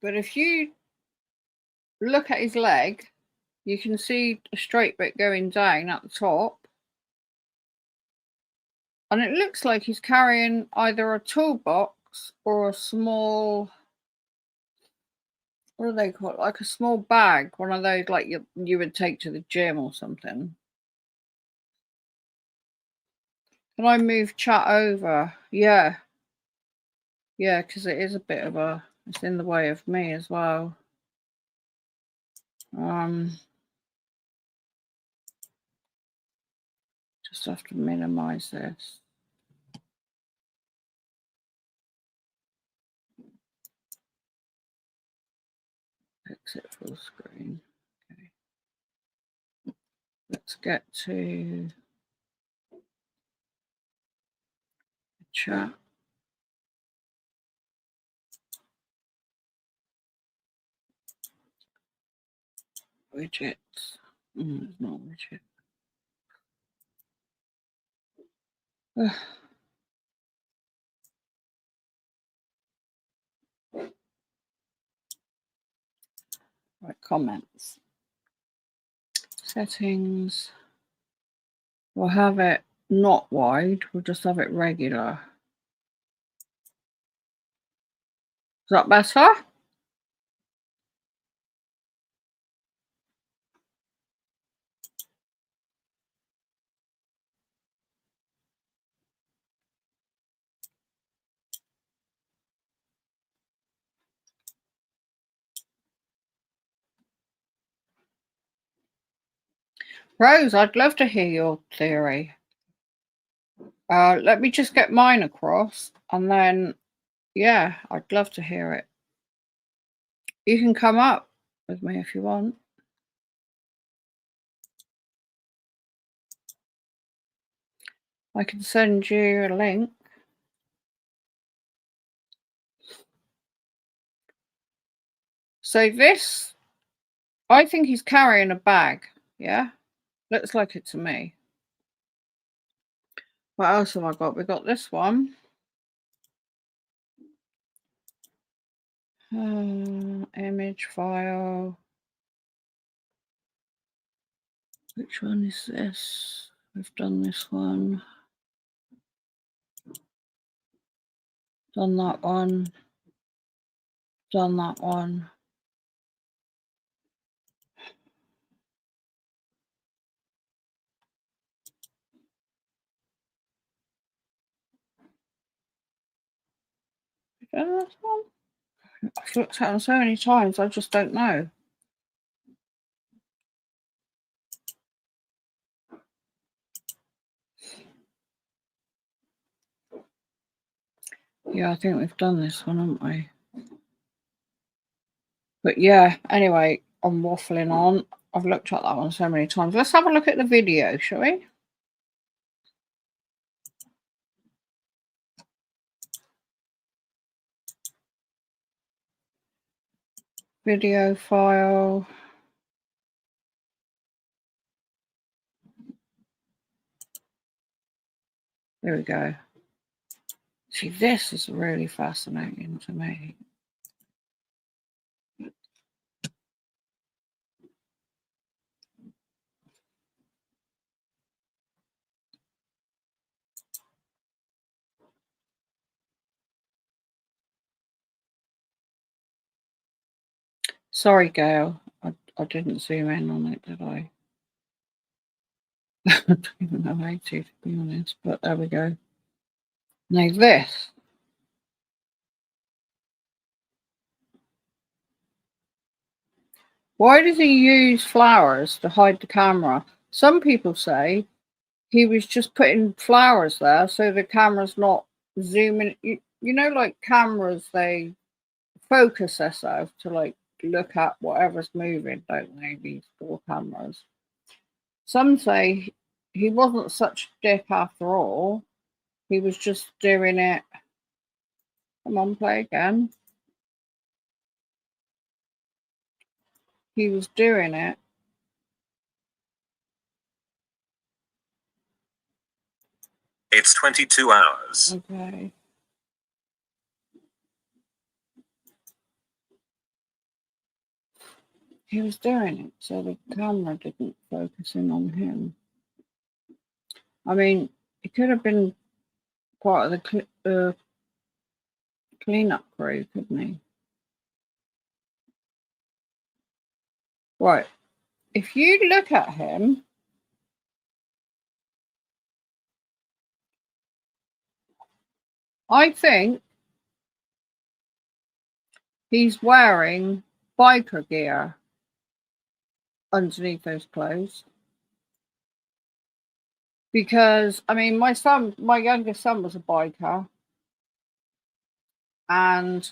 But if you look at his leg, you can see a straight bit going down at the top. And it looks like he's carrying either a toolbox or a small, what do they call it? Like a small bag, one of those like you would take to the gym or something. Can I move chat over? Yeah. Yeah, because it is a bit of it's in the way of me as well. Just have to minimize this. Exit full screen. Okay. Let's get to Chat. Widgets. It's not widget. Ugh. Right, comments. Settings. We'll have it not wide. We'll just have it regular. Is that better? Rose, I'd love to hear your theory. Let me just get mine across and then, yeah, I'd love to hear it. You can come up with me if you want. I can send you a link. So this, I think he's carrying a bag. Yeah, looks like it to me. What else have I got? We got this one. Image file. Which one is this? We've done this one. Done that one. Done that one. Done this one? I've looked at them so many times, I just don't know. Yeah, I think we've done this one, haven't we? But yeah, anyway, I'm waffling on. I've looked at that one so many times. Let's have a look at the video, shall we? Video file. There we go. See, this is really fascinating to me. Sorry, Gail. I didn't zoom in on it, did I? I don't even know how to be honest, but there we go. Now this. Why does he use flowers to hide the camera? Some people say he was just putting flowers there so the camera's not zooming. You know, like cameras, they focus themselves to like look at whatever's moving, don't they? These four cameras. Some say he wasn't such a dick after all. He was just doing it. Come on, play again. He was doing it. It's 22 hours. Okay. He was doing it so the camera didn't focus in on him. I mean, it could have been part of the cleanup crew, couldn't he? Right. If you look at him, I think he's wearing biker gear underneath those clothes. Because, I mean, my youngest son was a biker. And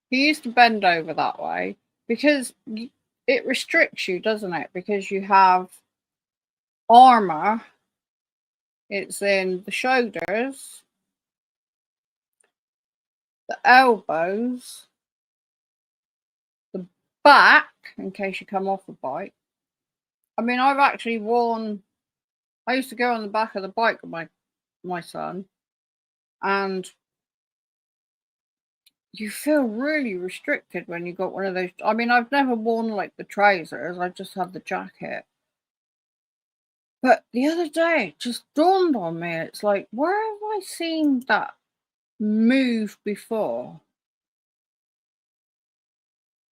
he used to bend over that way because it restricts you, doesn't it? Because you have armor It's in the shoulders, the elbows, the back, in case you come off a bike. I mean, I've actually worn, I used to go on the back of the bike with my son, and you feel really restricted when you got one of those. I mean, I've never worn like the trousers, I just had the jacket. But the other day, it just dawned on me, it's like, where have I seen that move before?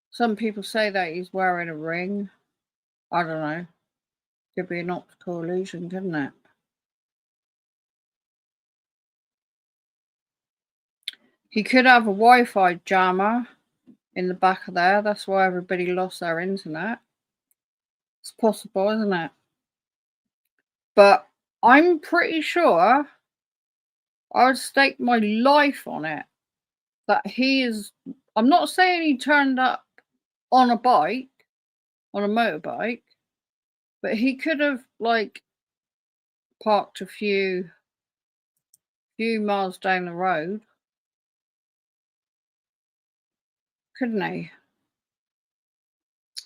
Some people say that he's wearing a ring. I don't know. Could be an optical illusion, couldn't it? He could have a Wi-Fi jammer in the back of there. That's why everybody lost their internet. It's possible, isn't it? But I'm pretty sure, I would stake my life on it, that he is. I'm not saying he turned up on a bike, on a motorbike, but he could have like parked a few miles down the road, couldn't he?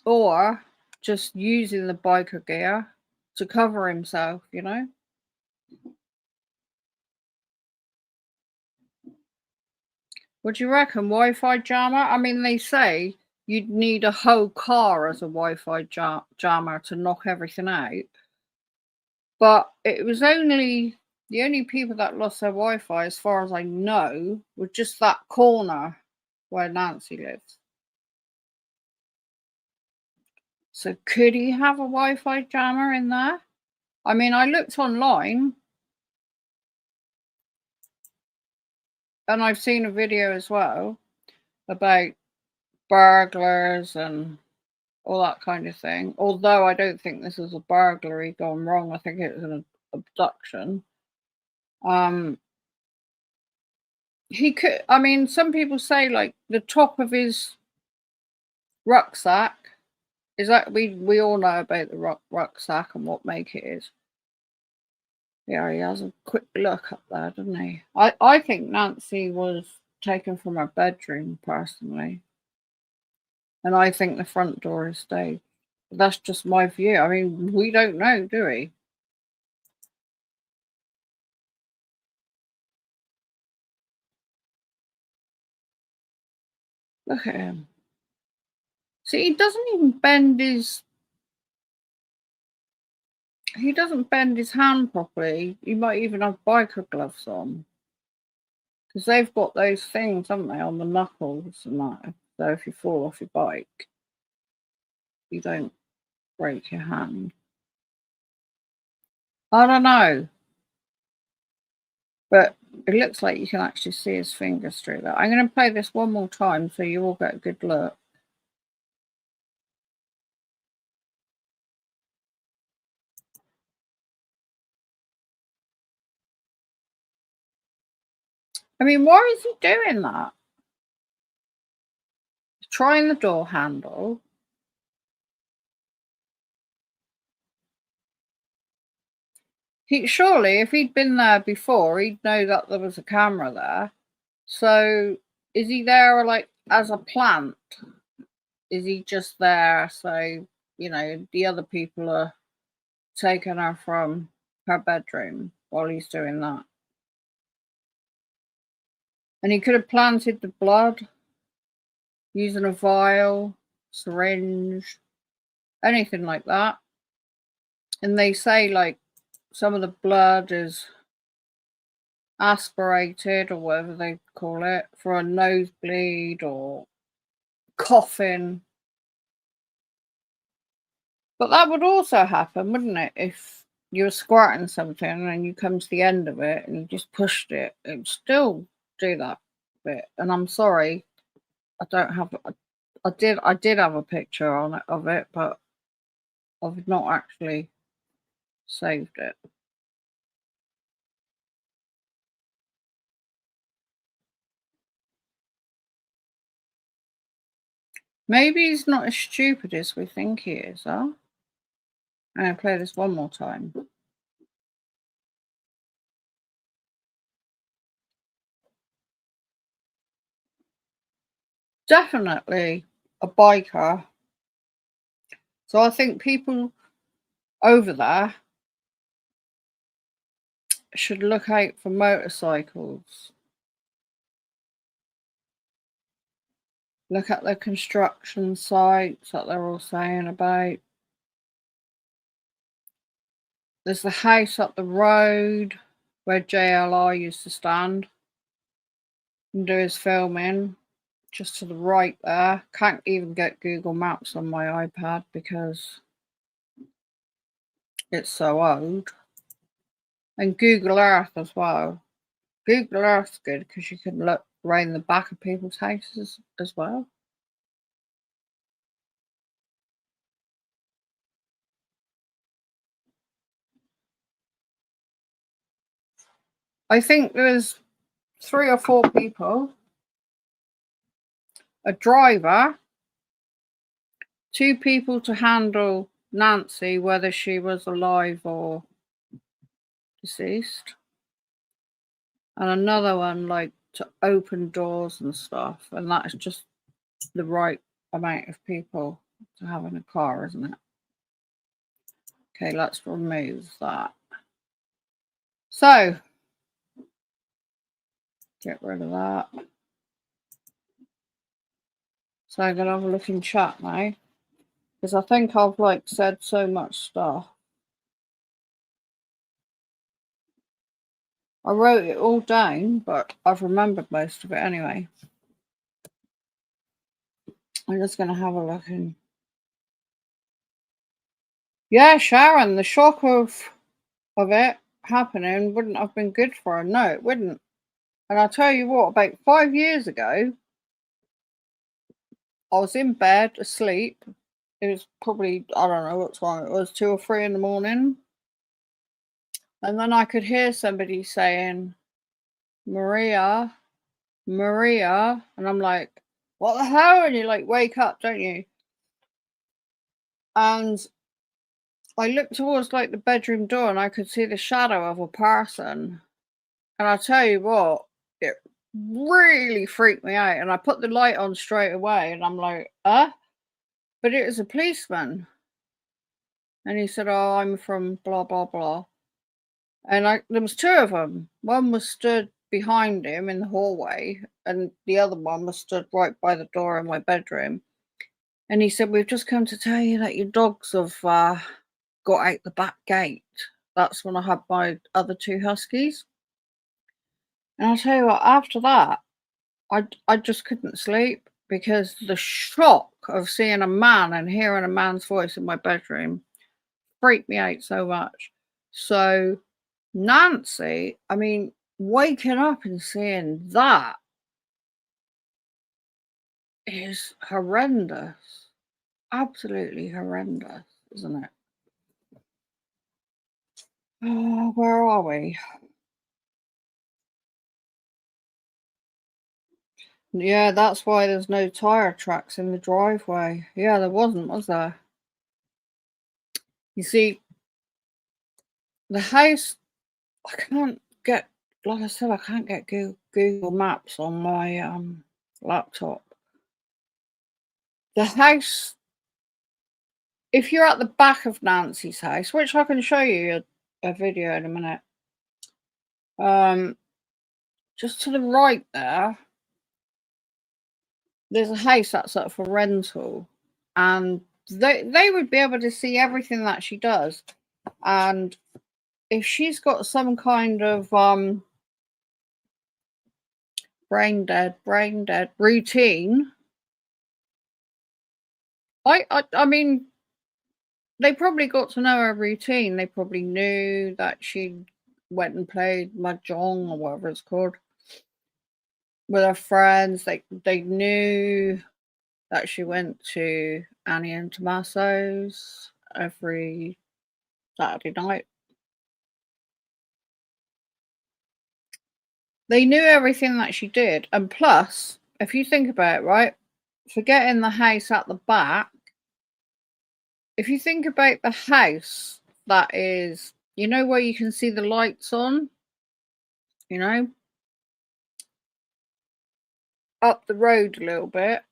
Or just using the biker gear to cover himself, you know? What do you reckon? Wi-Fi jammer? I mean, they say you'd need a whole car as a Wi-Fi jammer to knock everything out. But it was only, the only people that lost their Wi-Fi, as far as I know, were just that corner where Nancy lives. So could he have a Wi-Fi jammer in there? I mean, I looked online, and I've seen a video as well about burglars and all that kind of thing. Although I don't think this is a burglary gone wrong. I think it was an abduction. He could, I mean, some people say like the top of his rucksack is that we all know about the rucksack and what make it is. Yeah, he has a quick look up there, doesn't he? I think Nancy was taken from her bedroom, personally. And I think the front door is staged. But that's just my view. I mean, we don't know, do we? Look at him. See, he doesn't even bend his... He doesn't bend his hand properly. He might even have biker gloves on. Because they've got those things, haven't they, on the knuckles and that. So if you fall off your bike, you don't break your hand. I don't know. But it looks like you can actually see his fingers through that. I'm going to play this one more time so you all get a good look. I mean, why is he doing that? He's trying the door handle. Surely, if he'd been there before, he'd know that there was a camera there. So, is he there like as a plant? Is he just there so, you know, the other people are taking her from her bedroom while he's doing that? And he could have planted the blood using a vial, syringe, anything like that. And they say like some of the blood is aspirated or whatever they call it for a nosebleed or coughing. But that would also happen, wouldn't it, if you were squirting something and you come to the end of it and you just pushed it, it would still do that bit. And I'm sorry, I don't have. I did have a picture on it of it, but I've not actually saved it. Maybe he's not as stupid as we think he is, huh? I'm going to play this one more time. definitely a biker. So I think people over there should look out for motorcycles. Look at the construction sites that they're all saying about. There's the house up the road where JLR used to stand and do his filming, just to the right there. Can't even get Google Maps on my iPad because it's so old. And Google Earth as well. Google Earth's good because you can look around the back of people's houses as well. I think there's 3 or 4 people, a driver, 2 people to handle Nancy, whether she was alive or deceased, and another one like to open doors and stuff, and that's just the right amount of people to have in a car, isn't it? Okay, let's remove that. So get rid of that. So I'm gonna have a look in chat now, because I think I've like said so much stuff. I wrote it all down, but I've remembered most of it anyway. I'm just gonna have a look in. Yeah, Sharon, the shock of it happening wouldn't have been good for her. No, it wouldn't. And I'll tell you what, about 5 years ago, I was in bed asleep. It was probably, I don't know what time it was, 2 or 3 in the morning. And then I could hear somebody saying, Maria, Maria. And I'm like, what the hell? And you like wake up, don't you? And I looked towards like the bedroom door and I could see the shadow of a person. And I'll tell you what, it really freaked me out. And I put the light on straight away and I'm like, But it was a policeman. And he said, oh, I'm from blah, blah, blah. And there was 2 of them. One was stood behind him in the hallway and the other one was stood right by the door in my bedroom. And he said, we've just come to tell you that your dogs have got out the back gate. That's when I had my other 2 huskies. And I'll tell you what, after that, I just couldn't sleep because the shock of seeing a man and hearing a man's voice in my bedroom freaked me out so much. So Nancy, I mean, waking up and seeing that is horrendous. Absolutely horrendous, isn't it? Oh, where are we? Yeah, that's why there's no tire tracks in the driveway. Yeah, there wasn't, was there? You see, the house, I can't get, like I said, I can't get Google Maps on my laptop. The house, if you're at the back of Nancy's house, which I can show you a video in a minute, just to the right there's a house that's up for rental, and they would be able to see everything that she does. And if she's got some kind of brain dead routine, I mean, they probably got to know her routine. They probably knew that she went and played mahjong or whatever it's called with her friends. They knew that she went to Annie and Tommaso's every Saturday night. They knew everything that she did. And plus, if you think about it, right, forgetting the house at the back, if you think about the house that is, you know, where you can see the lights on, you know, up the road a little bit,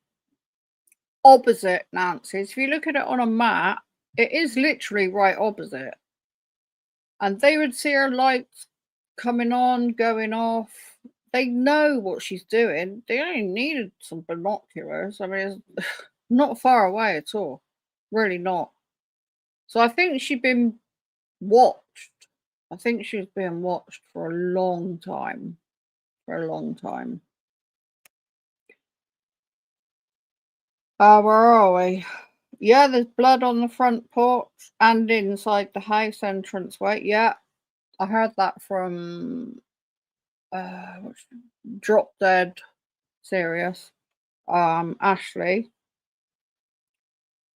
opposite Nancy's. If you look at it on a map, it is literally right opposite. And they would see her lights coming on, going off. They know what she's doing. They only needed some binoculars. I mean, it's not far away at all. Really not. So I think she'd been watched. I think she was being watched for a long time. For a long time. Where are we? Yeah, there's blood on the front porch and inside the house entranceway. Yeah, I heard that from Drop Dead Serious. Ashley.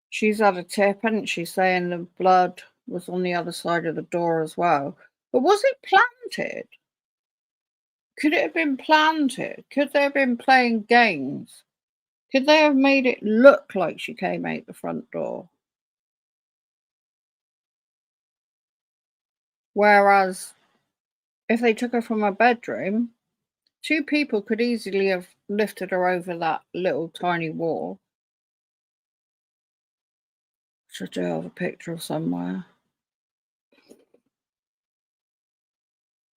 She's had a tip, hadn't she, saying the blood was on the other side of the door as well. But was it planted? Could it have been planted? Could they have been playing games? Could they have made it look like she came out the front door? Whereas if they took her from her bedroom, two people could easily have lifted her over that little tiny wall. Should I have a picture of somewhere?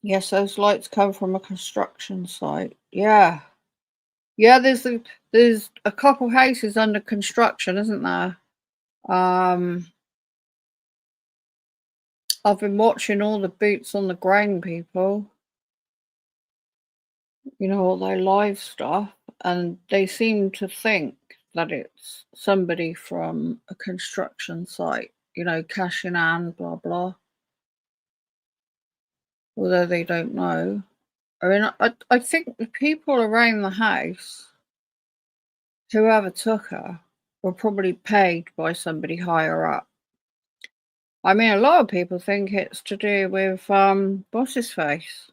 Yes, those lights come from a construction site. Yeah. Yeah, there's a couple houses under construction, isn't there? I've been watching all the boots on the ground people. You know, all their live stuff, and they seem to think that it's somebody from a construction site, you know, cashing in, blah blah. Although they don't know. I mean, I think the people around the house, whoever took her, were probably paid by somebody higher up. I mean, a lot of people think it's to do with what's his face?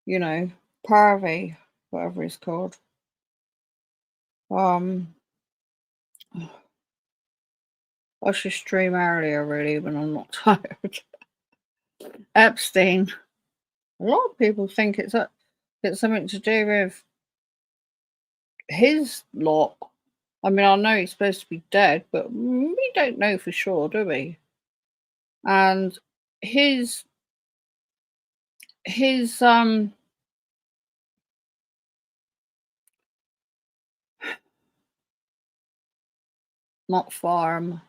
You know, Parvey, whatever he's called. I should stream earlier, really, when I'm not tired. Epstein. A lot of people think it's something to do with his lot. I mean, I know he's supposed to be dead, but we don't know for sure, do we? And his not farm.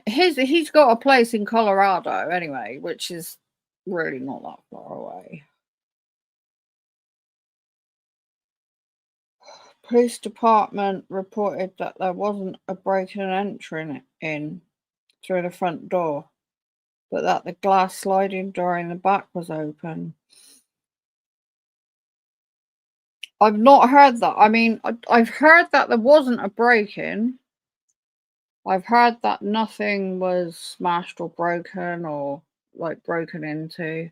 He's got a place in Colorado anyway, which is really not that far away. Police department reported that there wasn't a break and entering in through the front door, but that the glass sliding door in the back was open. I've not heard that. I mean, I've heard that there wasn't a break-in. I've heard that nothing was smashed or broken or like broken into.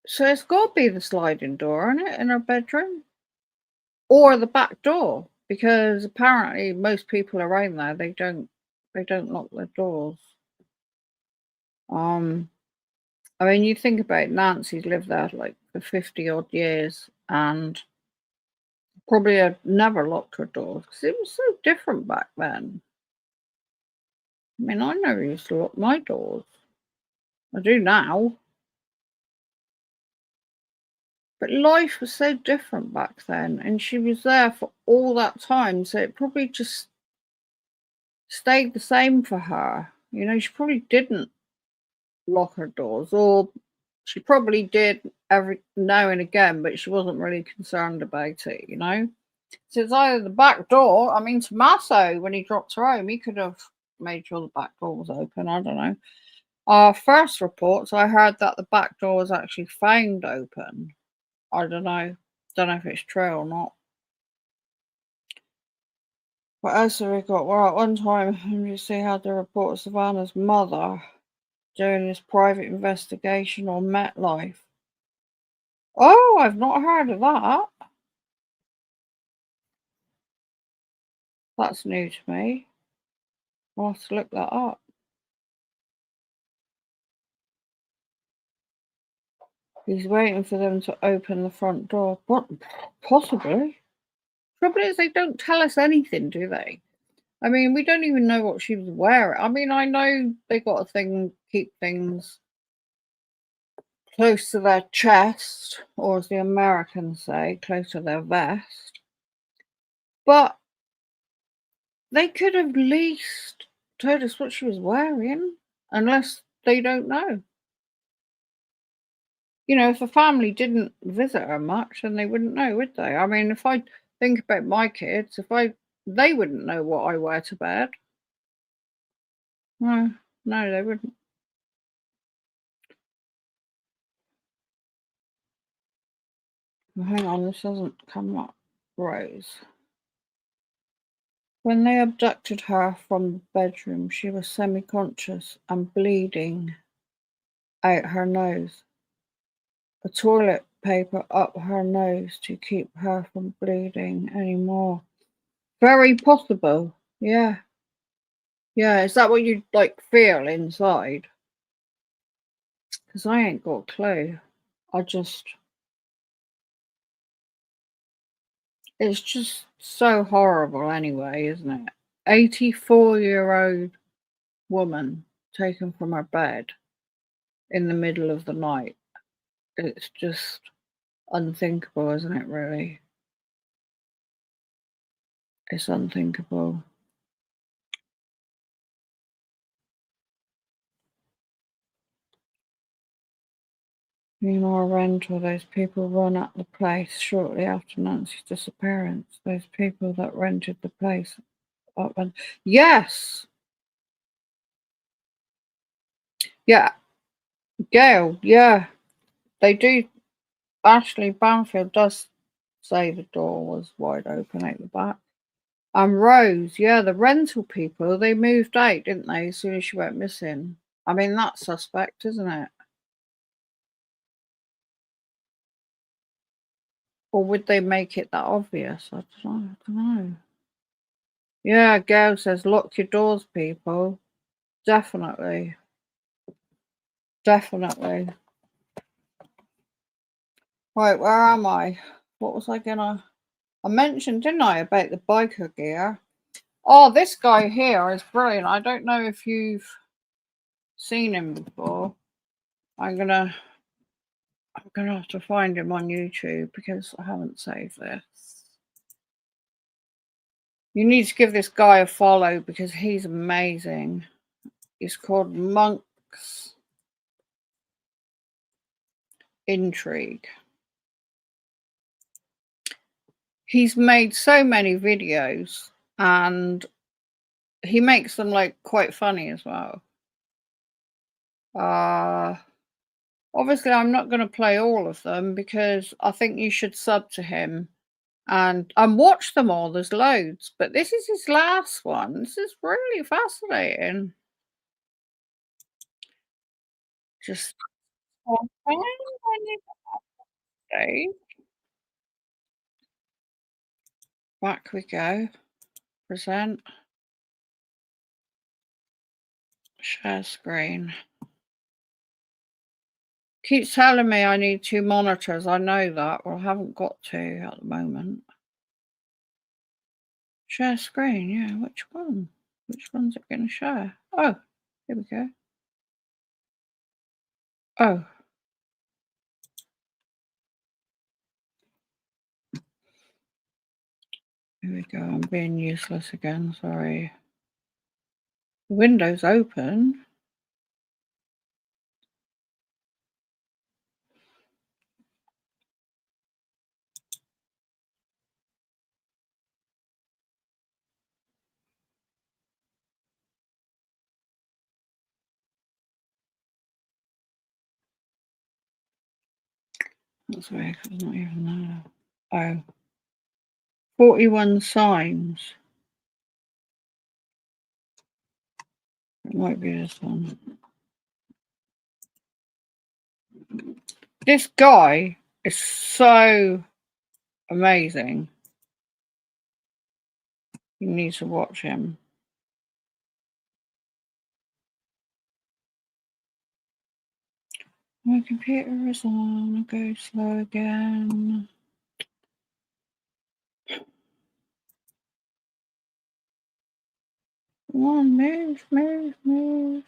So it's got to be the sliding door, isn't it, in her bedroom? Or the back door, because apparently most people around there, they don't lock their doors. I mean, you think about it, Nancy's lived there like for 50 odd years and probably had never locked her doors because it was so different back then. I mean, I never used to lock my doors. I do now. But life was so different back then, and she was there for all that time, so it probably just stayed the same for her. You know, she probably didn't lock her doors, or she probably did every now and again, but she wasn't really concerned about it, you know. So it's either the back door. I mean, Tommaso, when he dropped her home, he could have made sure the back door was open. I don't know. First reports, I heard that the back door was actually found open. I don't know. Don't know if it's true or not. What else have we got? Well, at one time, MGC had the report of Savannah's mother doing this private investigation on MetLife. Oh, I've not heard of that. That's new to me. I'll have to look that up. He's waiting for them to open the front door. What? Possibly. Trouble is, they don't tell us anything, do they? I mean, we don't even know what she was wearing. I mean, I know they got a thing, keep things close to their chest, or as the Americans say, close to their vest. But they could have at least told us what she was wearing, unless they don't know. You know, if the family didn't visit her much, then they wouldn't know, would they? I mean, if I think about my kids, they wouldn't know what I wear to bed. No, no, they wouldn't. Well, hang on, this hasn't come up. Rose. When they abducted her from the bedroom, she was semi-conscious and bleeding out her nose. A toilet paper up her nose to keep her from bleeding anymore. Very possible. Yeah. Yeah, is that what you like feel inside? Because I ain't got a clue. It's just so horrible anyway, isn't it? 84-year-old woman taken from her bed in the middle of the night. It's just unthinkable, isn't it, really? It's unthinkable. In our rental, those people run at the place shortly after Nancy's disappearance. Those people that rented the place up and yes! Yeah, Gail, yeah. They do. Ashley Banfield does say the door was wide open out the back. And Rose, yeah, the rental people, they moved out, didn't they, as soon as she went missing? I mean, that's suspect, isn't it? Or would they make it that obvious? I don't know. Yeah, Gail says, lock your doors, people. Definitely. Definitely. Right, where am I? What was I gonna... I mentioned, didn't I, about the biker gear? Oh, this guy here is brilliant. I don't know if you've seen him before. I'm gonna have to find him on YouTube because I haven't saved this. You need to give this guy a follow because he's amazing. He's called Monk's Intrigue. He's made so many videos and he makes them like quite funny as well. Obviously I'm not going to play all of them because I think you should sub to him and watch them all. There's loads, but this is his last one. This is really fascinating. Just back we go. Present. Share screen. Keeps telling me I need 2 monitors. I know that. Well, I haven't got 2 at the moment. Share screen. Yeah, which one? Which one's it going to share? Oh, here we go. Oh. Here we go. I'm being useless again. Sorry. The window's open. That's weird. It's not even there. Oh. 41 signs. It might be this one. This guy is so amazing. You need to watch him. My computer is on. I'll go slow again. Come on, move, move, move.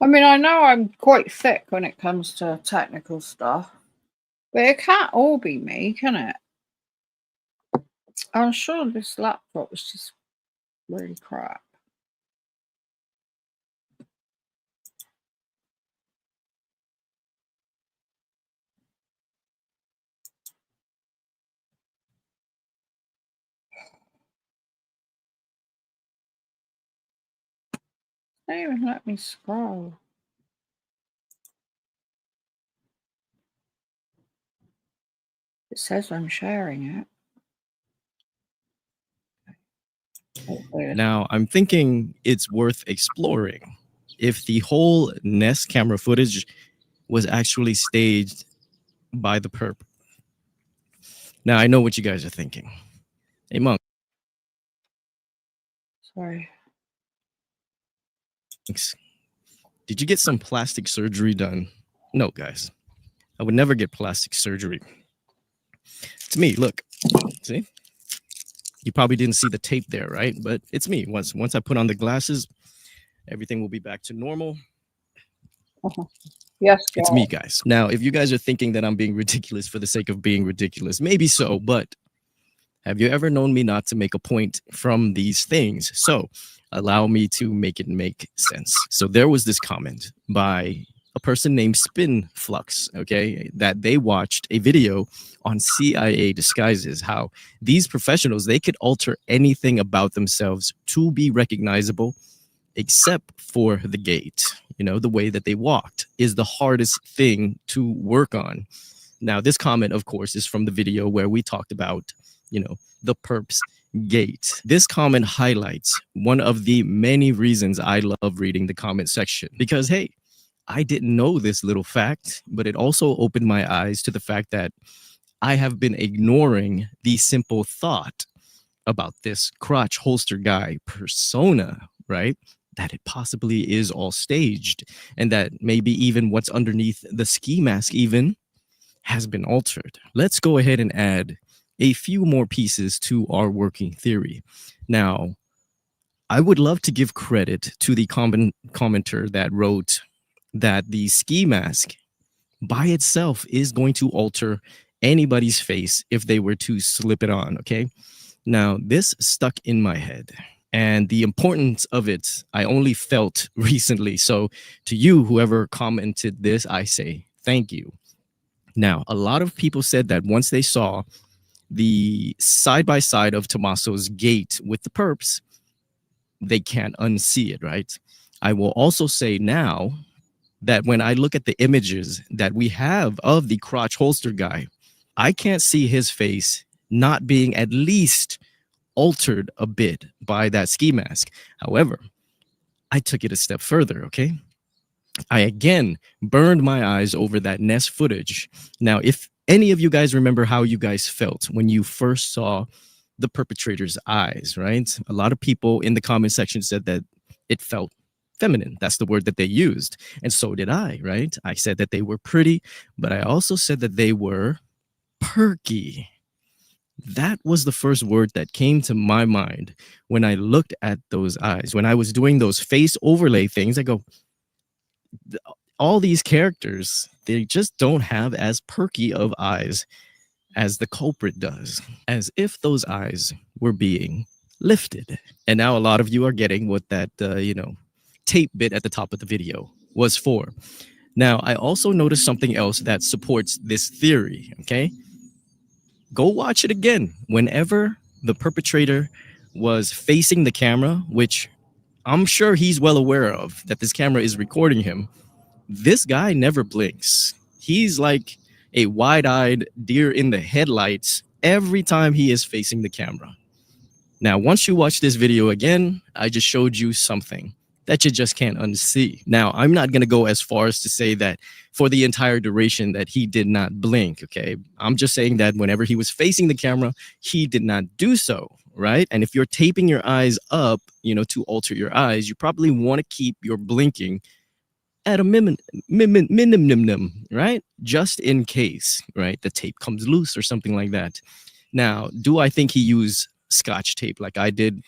I mean, I know I'm quite thick when it comes to technical stuff, but it can't all be me, can it? I'm sure this laptop was just really crap. They don't even let me scroll. It says I'm sharing it. Now, I'm thinking it's worth exploring if the whole Nest camera footage was actually staged by the perp. Now, I know what you guys are thinking. Hey, Monk, Sorry. did you get some plastic surgery done? No, guys. I would never get plastic surgery. It's me. Look. See? You probably didn't see the tape there, right? But it's me. Once I put on the glasses, everything will be back to normal. Yes, It's me, guys. Now, if you guys are thinking that I'm being ridiculous for the sake of being ridiculous, maybe so, but have you ever known me not to make a point from these things? So allow me to make it make sense. So there was this comment by a person named Spin Flux, okay, that they watched a video on CIA disguises, how these professionals, they could alter anything about themselves to be recognizable except for the gait. You know, the way that they walked is the hardest thing to work on. Now, this comment, of course, is from the video where we talked about, you know, the perp's gait. This comment highlights one of the many reasons I love reading the comment section because, hey, I didn't know this little fact, but it also opened my eyes to the fact that I have been ignoring the simple thought about this crotch holster guy persona, right? That it possibly is all staged and that maybe even what's underneath the ski mask even has been altered. Let's go ahead and add a few more pieces to our working theory. Now, I would love to give credit to the commenter that wrote that the ski mask by itself is going to alter anybody's face if they were to slip it on, okay? Now, this stuck in my head, and the importance of it I only felt recently. So to you, whoever commented this, I say thank you. Now, a lot of people said that once they saw the side-by-side of Tommaso's gait with the perps, they can't unsee it, right? I will also say now that when I look at the images that we have of the crotch holster guy, I can't see his face not being at least altered a bit by that ski mask. However, I took it a step further, okay? I again burned my eyes over that Nest footage. Now, if any of you guys remember how you guys felt when you first saw the perpetrator's eyes, right? A lot of people in the comment section said that it felt feminine. That's the word that they used. And so did I, right? I said that they were pretty, but I also said that they were perky. That was the first word that came to my mind when I looked at those eyes. When I was doing those face overlay things, I go, all these characters, they just don't have as perky of eyes as the culprit does, as if those eyes were being lifted. And now a lot of you are getting what that, tape bit at the top of the video was for. Now, I also noticed something else that supports this theory, okay? Go watch it again. Whenever the perpetrator was facing the camera, which I'm sure he's well aware of, that this camera is recording him, this guy never blinks. He's like a wide-eyed deer in the headlights every time he is facing the camera. Now, once you watch this video again, I just showed you something that you just can't unsee. Now, I'm not going to go as far as to say that for the entire duration that he did not blink, okay? I'm just saying that whenever he was facing the camera, he did not do so, right? And if you're taping your eyes up, to alter your eyes, you probably want to keep your blinking at a minimum, right? Just in case, right? The tape comes loose or something like that. Now, do I think he used Scotch tape like I did?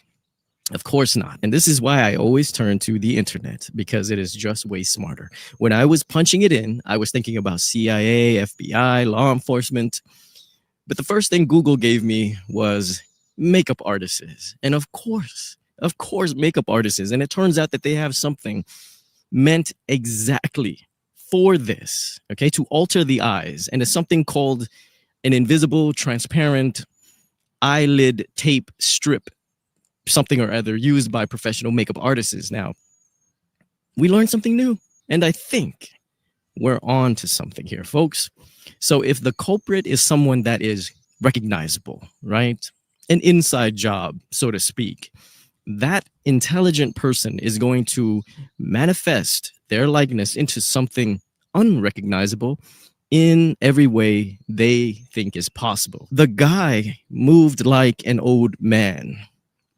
Of course not. And this is why I always turn to the internet, because it is just way smarter. When I was punching it in, I was thinking about CIA, FBI, law enforcement. But the first thing Google gave me was makeup artists. And of course, makeup artists. And it turns out that they have something meant exactly for this, okay, to alter the eyes. And it's something called an invisible, transparent eyelid tape strip, something or other, used by professional makeup artists. Now, we learned something new, and I think we're on to something here, folks. So if the culprit is someone that is recognizable, right? An inside job, so to speak, that intelligent person is going to manifest their likeness into something unrecognizable in every way they think is possible. The guy moved like an old man,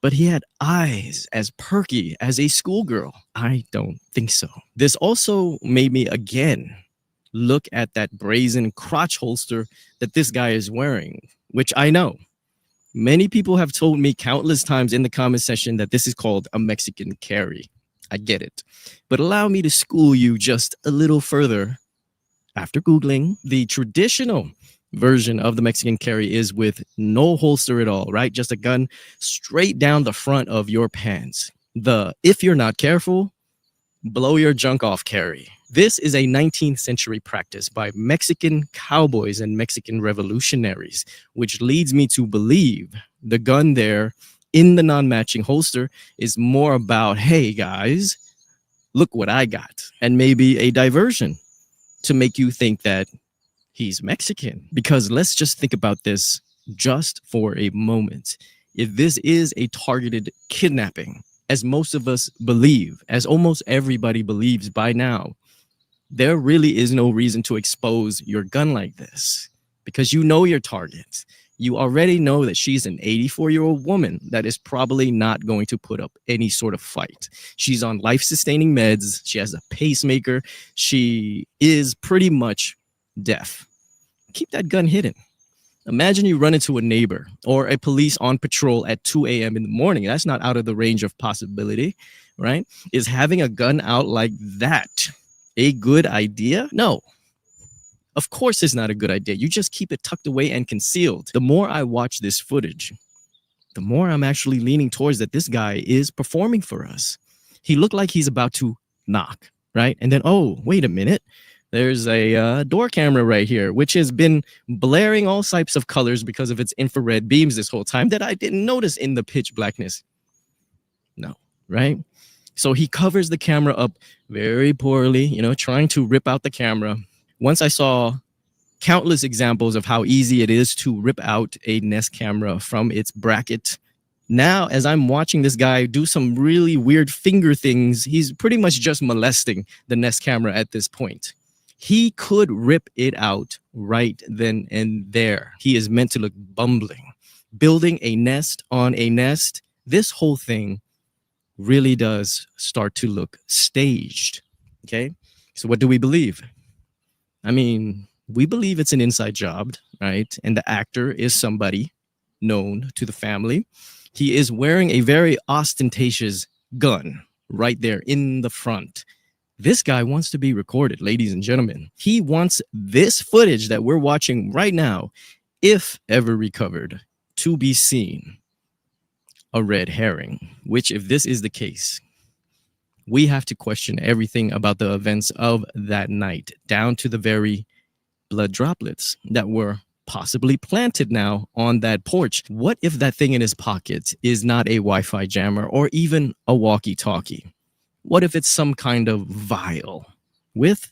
but he had eyes as perky as a schoolgirl. I don't think so. This also made me again look at that brazen crotch holster that this guy is wearing, which I know many people have told me countless times in the comment section that this is called a Mexican carry. I get it. But allow me to school you just a little further. After Googling, the traditional version of the Mexican carry is with no holster at all, right? Just a gun straight down the front of your pants. The if you're not careful, blow your junk off carry. This is a 19th century practice by Mexican cowboys and Mexican revolutionaries, which leads me to believe the gun there in the non-matching holster is more about, hey guys, look what I got, and maybe a diversion to make you think that he's Mexican. Because let's just think about this just for a moment. If this is a targeted kidnapping, as most of us believe, as almost everybody believes by now, there really is no reason to expose your gun like this, because you know your target. You already know that she's an 84-year-old woman that is probably not going to put up any sort of fight. She's on life-sustaining meds. She has a pacemaker. She is pretty much deaf. Keep that gun hidden. Imagine you run into a neighbor or a police on patrol at 2 a.m. in the morning. That's not out of the range of possibility, right? Is having a gun out like that a good idea? No. Of course it's not a good idea. You just keep it tucked away and concealed. The more I watch this footage, the more I'm actually leaning towards that this guy is performing for us. He looked like he's about to knock, right? And then, oh, wait a minute. There's a door camera right here, which has been blaring all types of colors because of its infrared beams this whole time that I didn't notice in the pitch blackness. No, right? So he covers the camera up very poorly, trying to rip out the camera. Once I saw countless examples of how easy it is to rip out a Nest camera from its bracket. Now, as I'm watching this guy do some really weird finger things, he's pretty much just molesting the Nest camera at this point. He could rip it out right then and there. He is meant to look bumbling. Building a nest on a nest, this whole thing really does start to look staged. Okay, so what do we believe? I mean, we believe it's an inside job, right? And the actor is somebody known to the family. He is wearing a very ostentatious gun right there in the front. This guy wants to be recorded, ladies and gentlemen. He wants this footage that we're watching right now, if ever recovered, to be seen. A red herring, which if this is the case, we have to question everything about the events of that night, down to the very blood droplets that were possibly planted now on that porch. What if that thing in his pocket is not a Wi-Fi jammer or even a walkie-talkie? What if it's some kind of vial with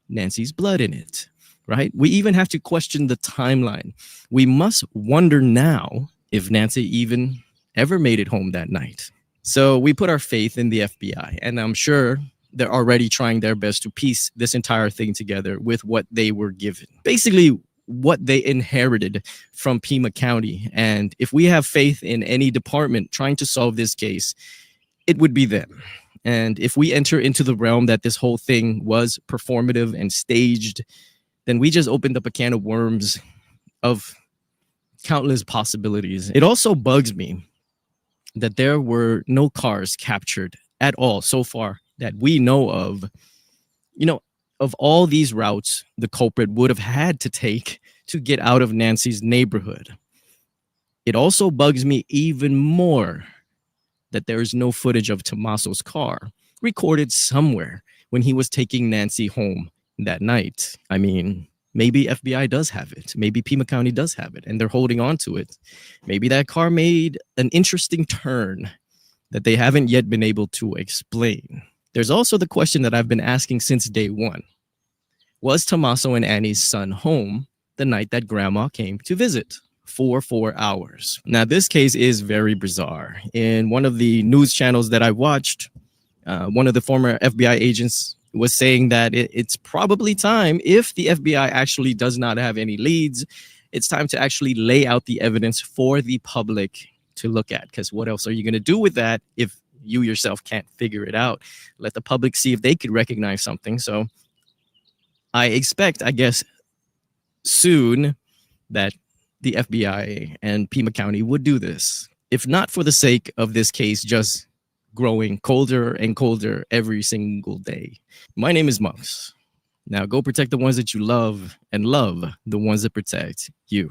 Nancy's blood in it, right? We even have to question the timeline. We must wonder now if Nancy even ever made it home that night. So we put our faith in the FBI, and I'm sure they're already trying their best to piece this entire thing together with what they were given. Basically, what they inherited from Pima County. And if we have faith in any department trying to solve this case, it would be them. And if we enter into the realm that this whole thing was performative and staged, then we just opened up a can of worms of countless possibilities. It also bugs me that there were no cars captured at all so far that we know of. You know, of all these routes the culprit would have had to take to get out of Nancy's neighborhood. It also bugs me even more that there is no footage of Tommaso's car recorded somewhere when he was taking Nancy home that night. I mean, maybe FBI does have it. Maybe Pima County does have it, and they're holding on to it. Maybe that car made an interesting turn that they haven't yet been able to explain. There's also the question that I've been asking since day one. Was Tommaso and Annie's son home the night that grandma came to visit for 4 hours? Now, this case is very bizarre. In one of the news channels that I watched, one of the former FBI agents was saying that it's probably time, if the FBI actually does not have any leads, it's time to actually lay out the evidence for the public to look at. Because what else are you going to do with that if you yourself can't figure it out? Let the public see if they could recognize something. So I expect, I guess, soon that the FBI and Pima County would do this, if not for the sake of this case just growing colder and colder every single day. My name is Monks. Now go protect the ones that you love, and love the ones that protect you.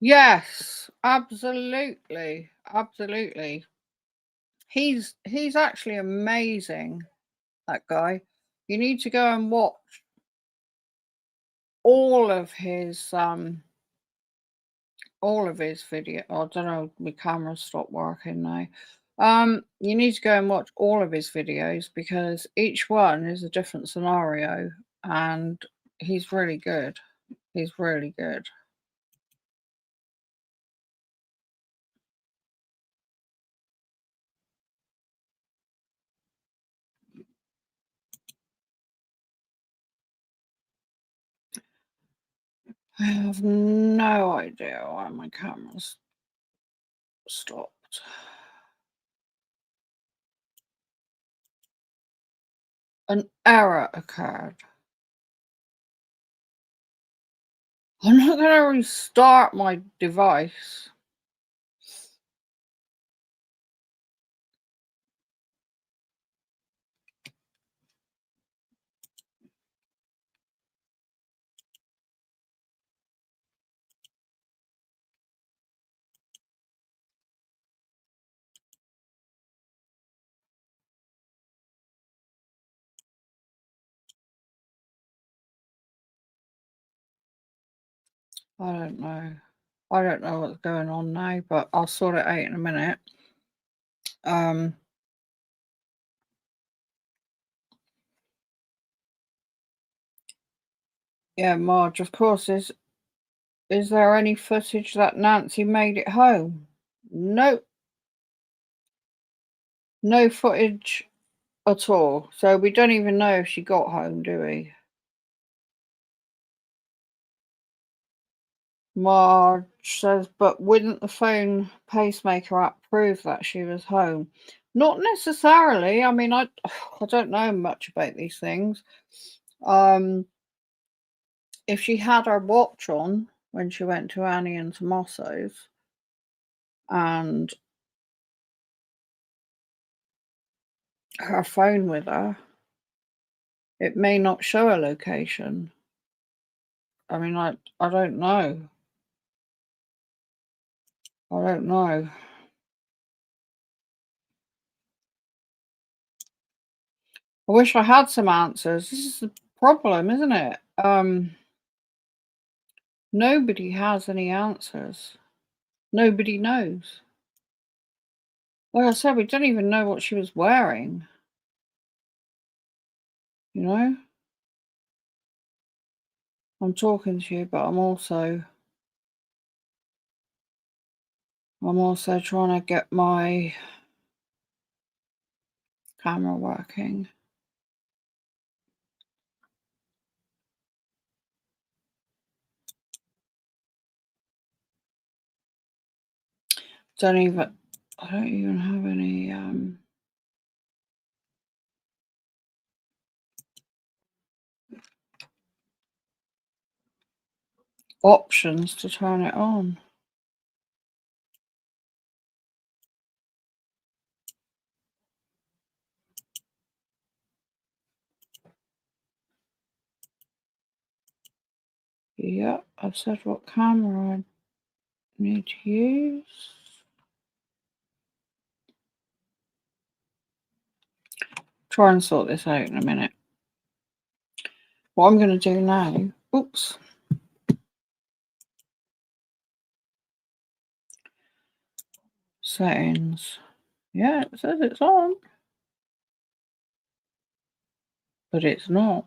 Yes, absolutely. Absolutely. He's actually amazing, that guy. You need to go and watch all of his video. I don't know, my camera stopped working now. You need to go and watch all of his videos because each one is a different scenario, and he's really good. He's really good. I have no idea why my camera's stopped. An error occurred. I'm not going to restart my device. I don't know. I don't know what's going on now, but I'll sort it out in a minute. Yeah, Marge, of course, is there any footage that Nancy made it home? Nope. No footage at all. So we don't even know if she got home, do we? Marge says, but wouldn't the phone pacemaker app prove that she was home? Not necessarily. I mean, I don't know much about these things. If she had her watch on when she went to Annie and Tommaso's and her phone with her, it may not show a location. I mean, I don't know. I don't know. I wish I had some answers. This is the problem, isn't it? Nobody has any answers. Nobody knows. Like I said, we don't even know what she was wearing. You know? I'm talking to you, but I'm also trying to get my camera working. I don't even have any options to turn it on. Yeah, I've said what camera I need to use. Try and sort this out in a minute. What I'm going to do now, oops. Settings. Yeah, it says it's on. But it's not.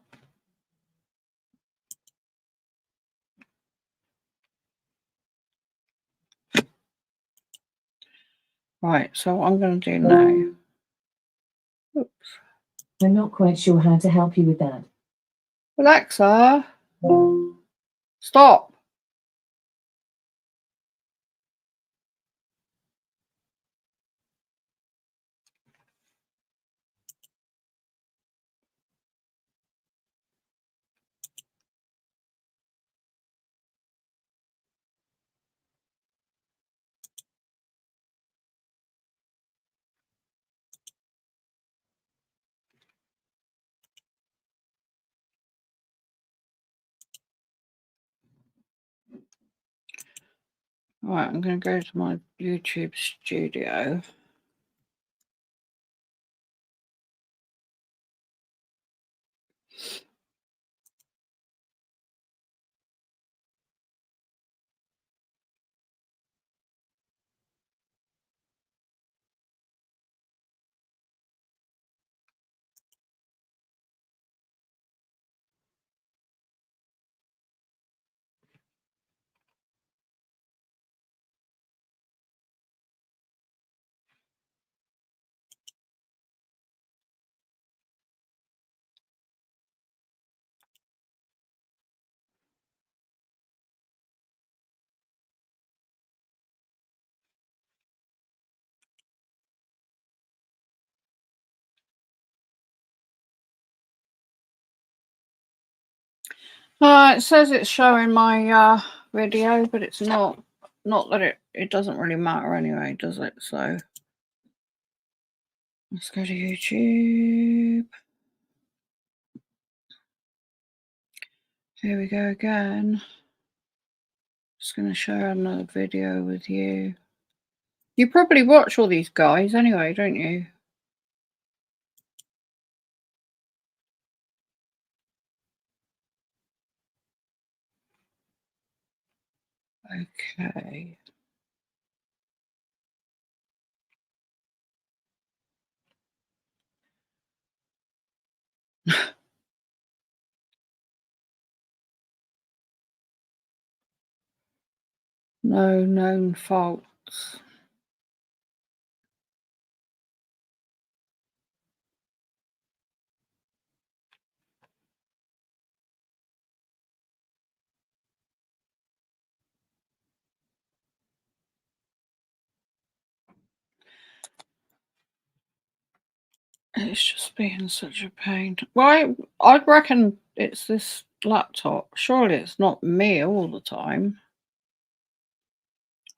Right, so what I'm going to do now. Oops. I'm not quite sure how to help you with that. Alexa, stop. Right, I'm going to go to my YouTube studio. It says it's showing my video, but it's not. Not that it doesn't really matter anyway, does it? So let's go to YouTube. Here we go again. Just going to share another video with you. You probably watch all these guys anyway, don't you? Okay. No known faults. It's just being such a pain. Well, I reckon it's this laptop. Surely it's not me all the time.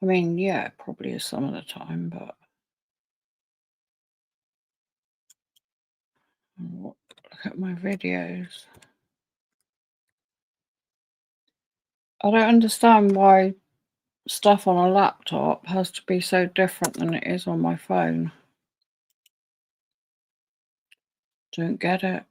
I mean, yeah, it probably is some of the time, but look at my videos. I don't understand why stuff on a laptop has to be so different than it is on my phone. Don't get it.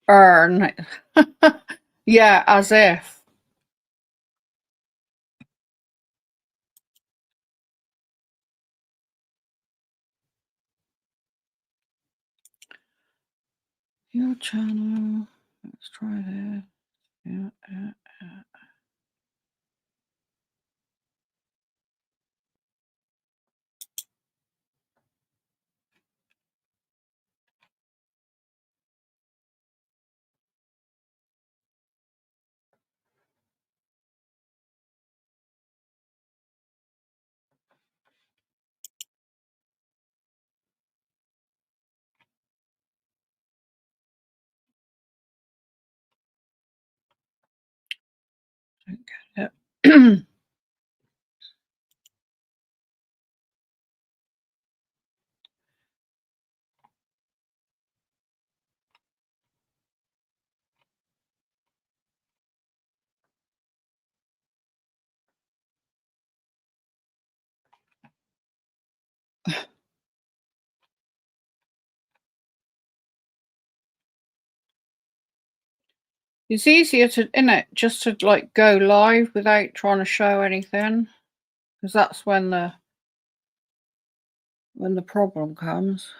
Earn. Yeah, as if. Your channel. Let's try this. Yeah. Don't get it. It's easier to, isn't it, just to like go live without trying to show anything, because that's when the problem comes.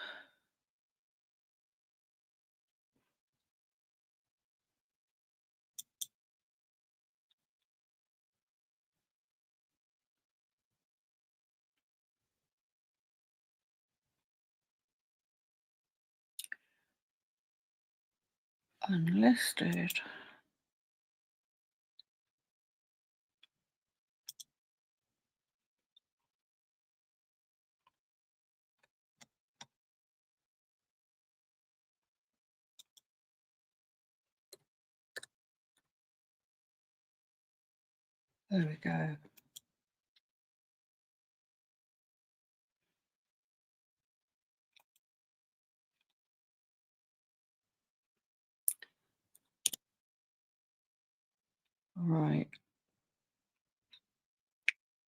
Unlisted. There we go. Right.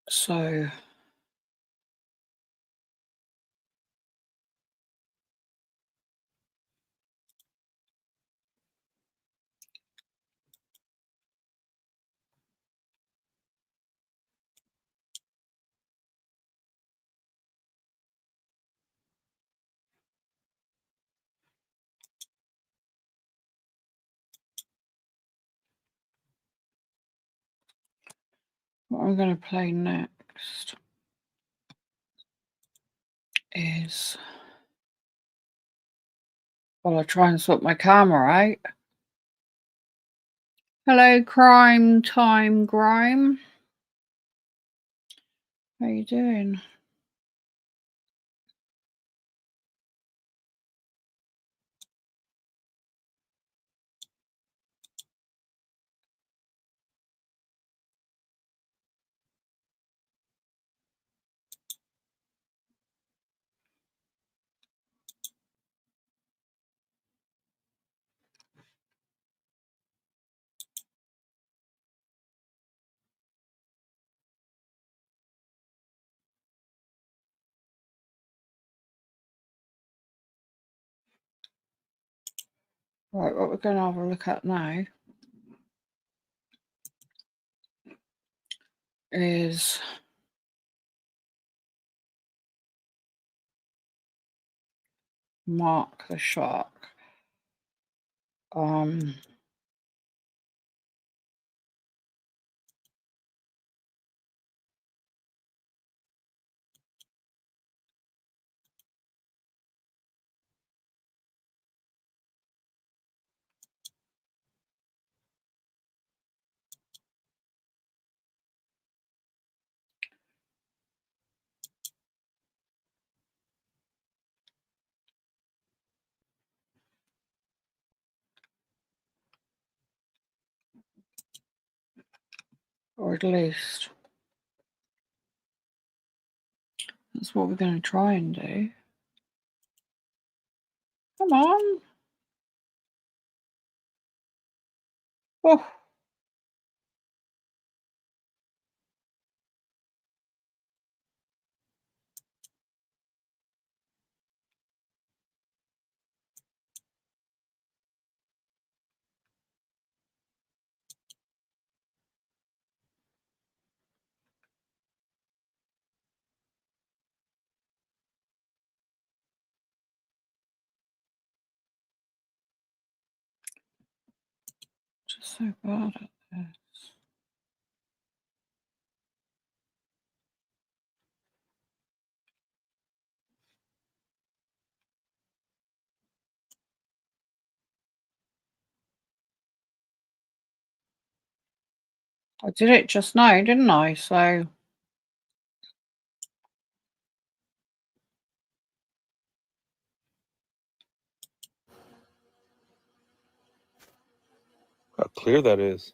So what I'm going to play next is, well, I'll try and sort my camera out. Hello, Crime Time Grime. How you doing? Right, what we're going to have a look at now is Mark the Shark. Or at least that's what we're going to try and do. Come on. Oh. Just so bad at this. I did it just now, didn't I? So How clear that is.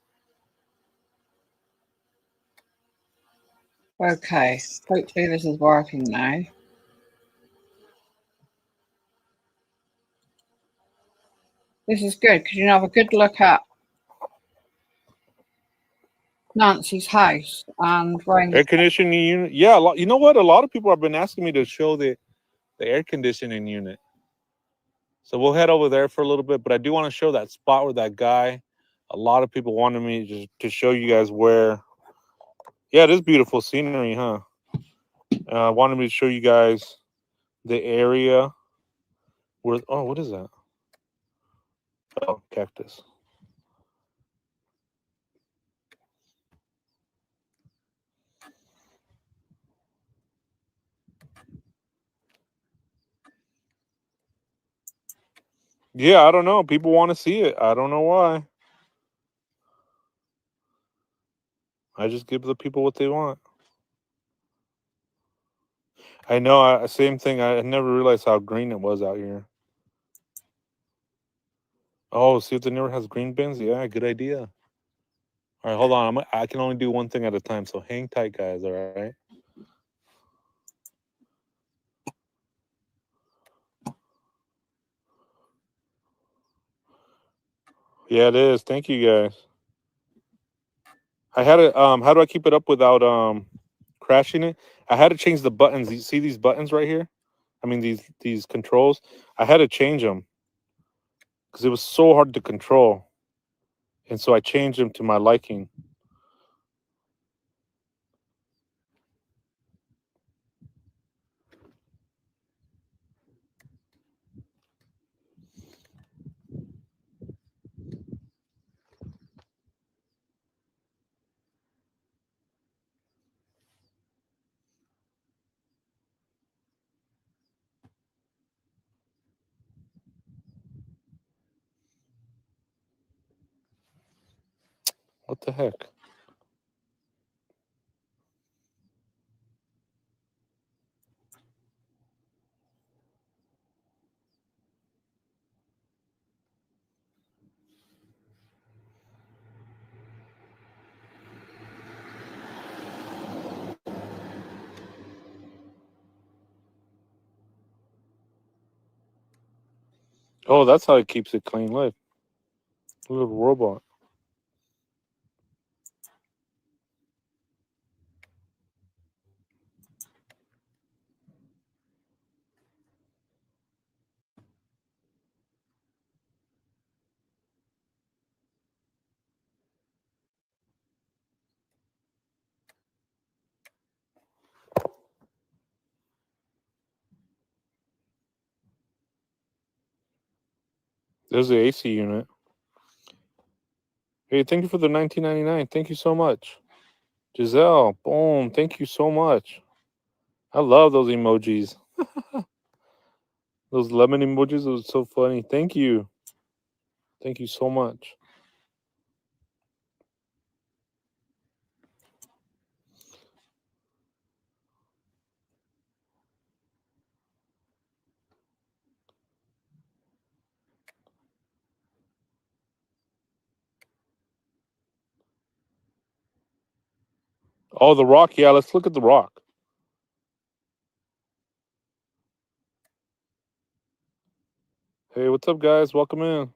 okay. Hopefully this is working now. This is good because you have a good look at Nancy's house and Air conditioning unit. Yeah, you know what? A lot of people have been asking me to show the air conditioning unit. So we'll head over there for a little bit, but I do want to show that spot with that guy. A lot of people wanted me just to show you guys where. Yeah, it is beautiful scenery, huh? Wanted me to show you guys the area where. Oh, what is that? Oh, cactus. Yeah, I don't know. People want to see it. I don't know why. I just give the people what they want. I know. Same thing. I never realized how green it was out here. Oh, see if the neighbor has green bins? Yeah, good idea. All right, hold on. I can only do one thing at a time, so hang tight, guys, all right? Yeah, it is. Thank you, guys. I had to, how do I keep it up without crashing it? I had to change the buttons. You see these buttons right here? I mean, these controls. I had to change them because it was so hard to control. And so I changed them to my liking. What the heck? Oh, that's how it keeps it clean. Look, little robot. There's the AC unit. Hey, thank you for the 19.99. Thank you so much. Giselle, boom. Thank you so much. I love those emojis. Those lemon emojis are so funny. Thank you. Thank you so much. Oh, the rock. Yeah, let's look at the rock. Hey, what's up, guys? Welcome in.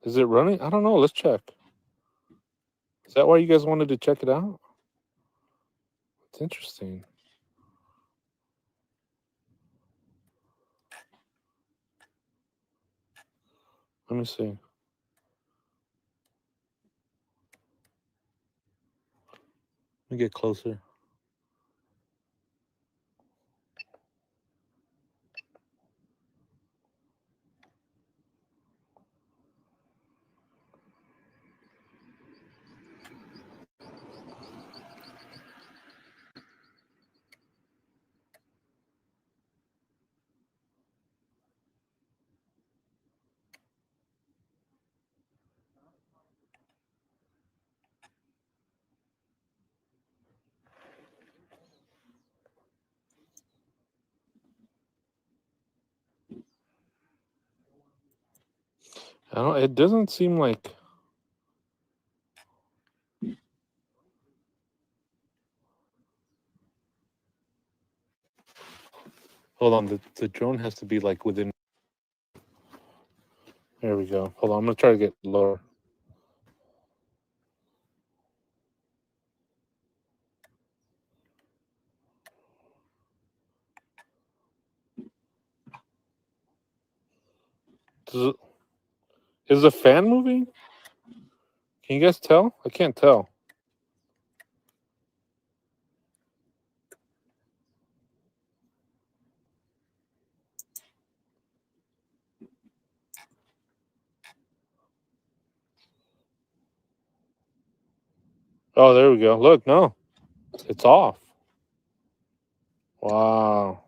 Is it running? I don't know. Let's check. Is that why you guys wanted to check it out? It's interesting. Let me see. Let me get closer. I don't. It doesn't seem like. Hold on. The drone has to be like within. There we go. Hold on. I'm gonna try to get lower. Is the fan moving? Can you guys tell? I can't tell. Oh, there we go. Look, no, it's off. Wow.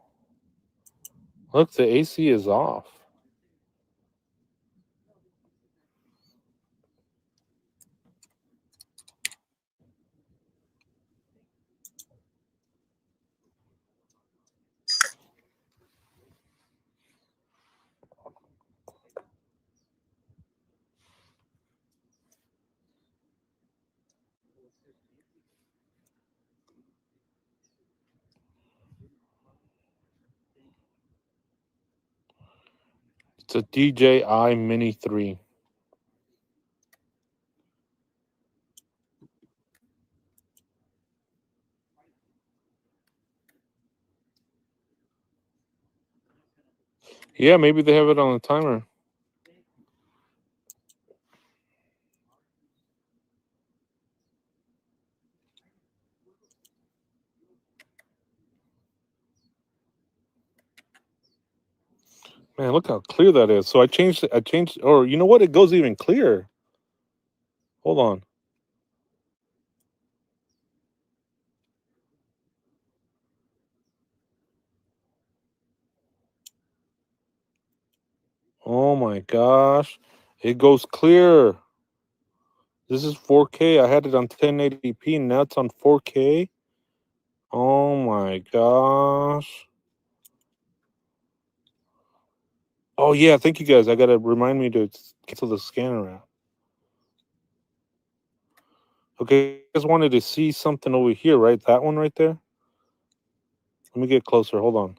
Look, the AC is off. It's a DJI Mini 3. Yeah, maybe they have it on the timer. Man, look how clear that is. So I changed, or you know what? It goes even clearer. Hold on. Oh my gosh. It goes clear. This is 4K. I had it on 1080p, and now it's on 4K. Oh my gosh. Oh yeah, thank you guys. I gotta remind me to cancel the scanner app. Okay, you guys wanted to see something over here, right? That one right there? Let me get closer. Hold on.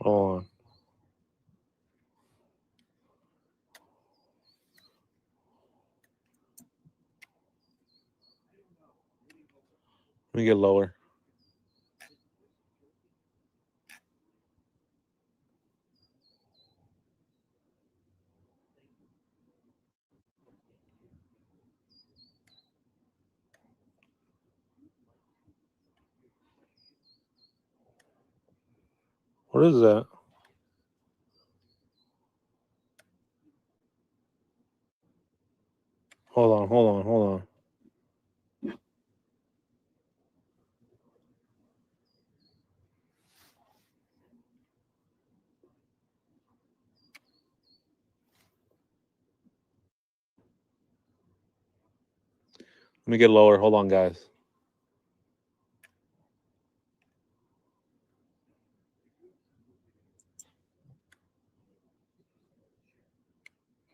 Hold on. Let me get lower. What is that? Hold on, hold on, hold on. Let me get lower. Hold on, guys.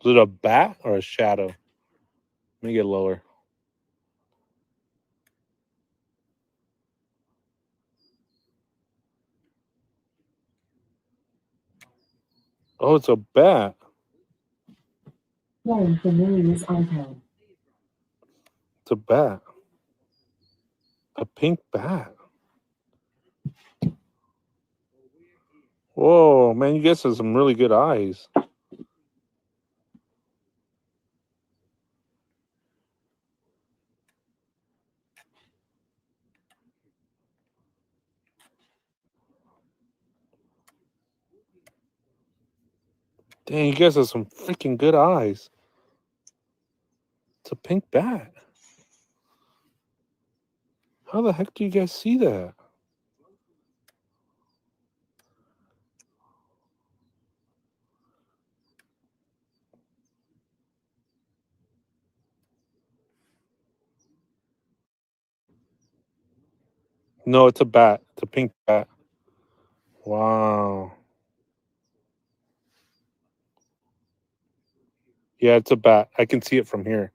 Is it a bat or a shadow? Let me get lower. Oh, it's a bat. Playing the news icon. It's a bat. A pink bat. Whoa, man, you guys have some really good eyes. Dang, you guys have some freaking good eyes. It's a pink bat. How the heck do you guys see that? No, it's a bat. It's a pink bat. Wow. Yeah, it's a bat. I can see it from here.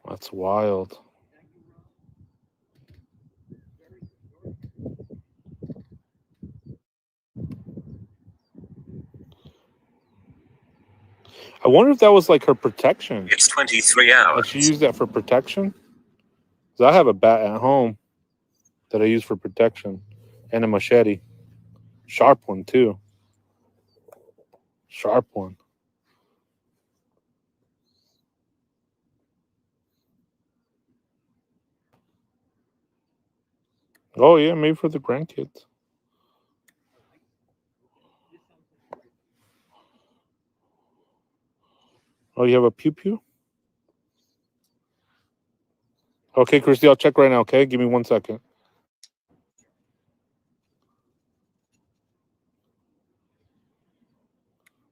That's wild. I wonder if that was like her protection. It's 23 Like hours. she used that for protection? 'Cause I have a bat at home that I use for protection. And a machete. Sharp one, too. Sharp one. Oh, yeah, maybe for the grandkids. Oh, you have a pew-pew? Okay, Christy, I'll check right now, okay? Give me 1 second.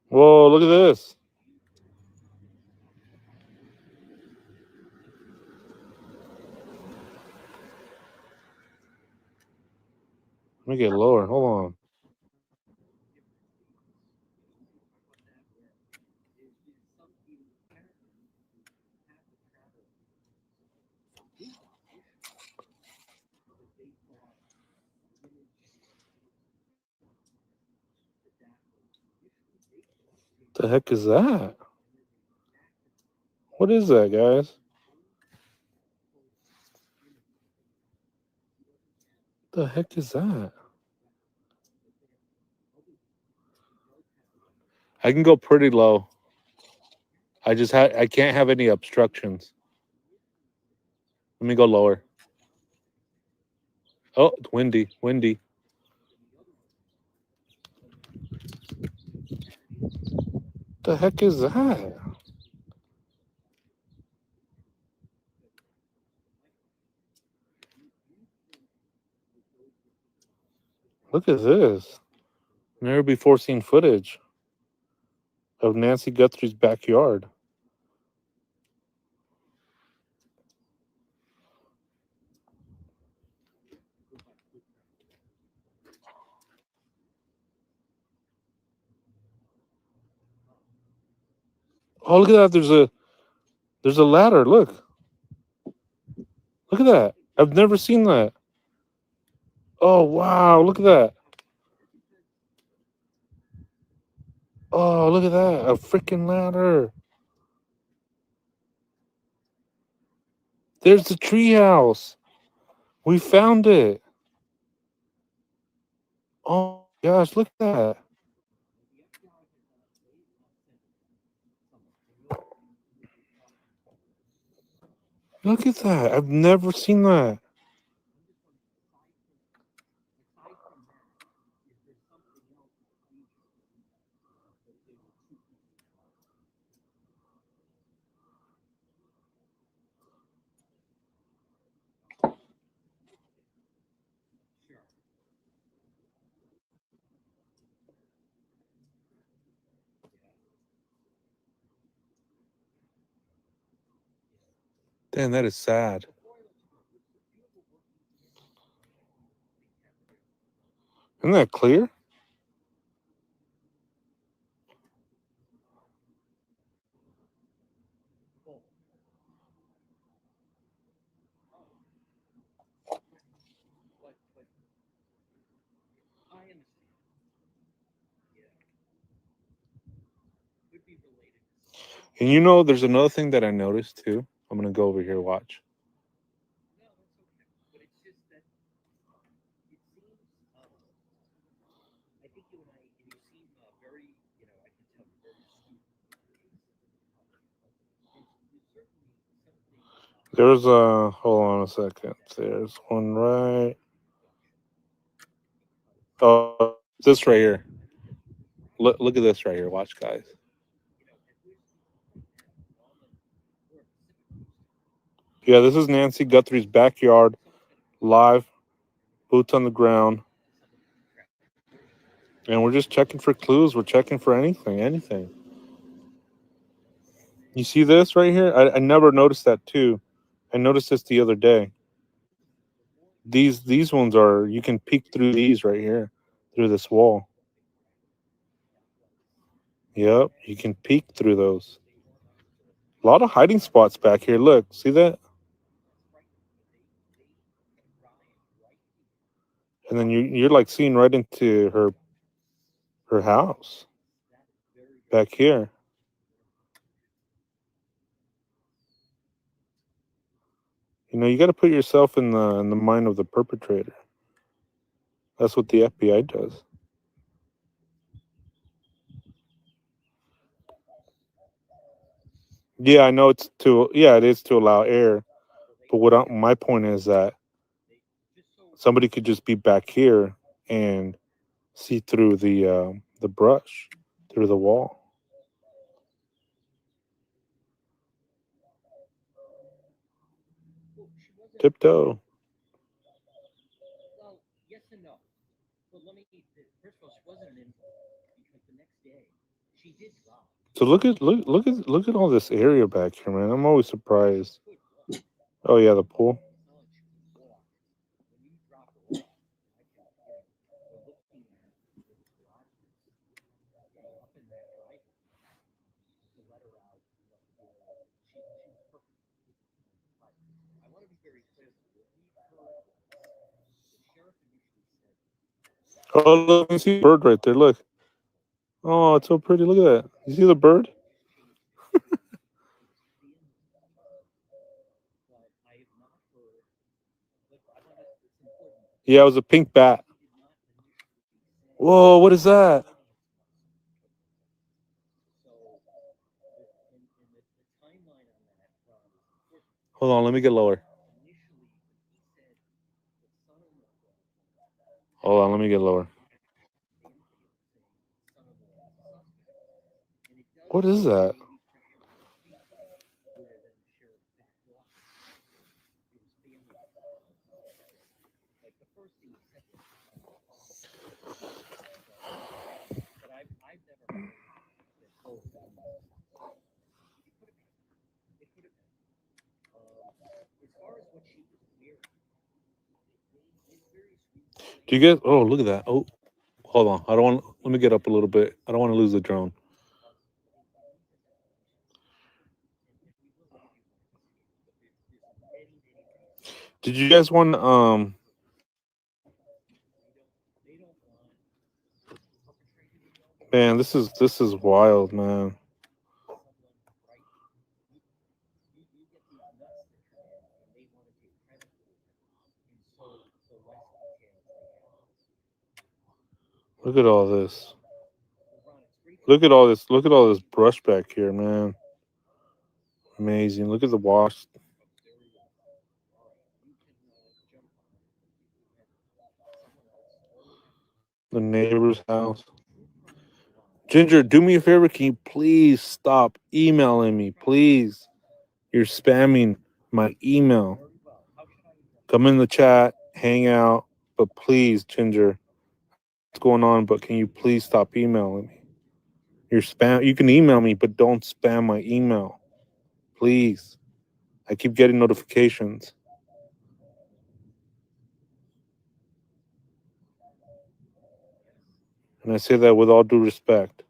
Whoa, look at this. Let me get lower. Hold on. What the heck is that? What is that, guys? What the heck is that? I can go pretty low. I can't have any obstructions. Let me go lower. Oh, it's windy. Windy. What the heck is that? Look at this. Never before seen footage of Nancy Guthrie's backyard. Oh, look at that. There's a ladder. Look. Look at that. I've never seen that. Oh, wow. Look at that. Oh, look at that. A freaking ladder. There's the treehouse. We found it. Oh, gosh. Look at that. Look at that. I've never seen that. Damn, that is sad. Isn't that clear? And you know, there's another thing that I noticed too. I'm gonna go over here, watch. There's a, hold on a second. There's one right. Oh, this right here. Look at this right here. Watch, guys. Yeah, this is Nancy Guthrie's backyard, live, boots on the ground. And we're just checking for clues. We're checking for anything. You see this right here? I never noticed that too. I noticed this the other day. These ones are, you can peek through these right here, through this wall. Yep, you can peek through those. A lot of hiding spots back here. Look, see that? And then you're like seeing right into her house back here. You know, you got to put yourself in the mind of the perpetrator. That's what the FBI does. Yeah, I know it is to allow air. But my point is that somebody could just be back here and see through the brush, through the wall. Tiptoe. So look at all this area back here, man. I'm always surprised. Oh yeah, the pool. Oh, look, you see a bird right there. Look. Oh, it's so pretty. Look at that. You see the bird? Yeah, it was a pink bat. Whoa, what is that? Hold on, let me get lower. Hold on, let me get lower. What is that? Do you get? Oh, look at that. Oh, hold on. I don't want. Let me get up a little bit. I don't want to lose the drone. Did you guys want man, this is wild, man. Look at all this. Look at all this. Look at all this brush back here, man. Amazing. Look at the wash. The neighbor's house. Ginger, do me a favor. Can you please stop emailing me? Please. You're spamming my email. Come in the chat, hang out, but please, Ginger, what's going on? But can you please stop emailing me? You're spam. You can email me, but don't spam my email. Please. I keep getting notifications. And I say that with all due respect.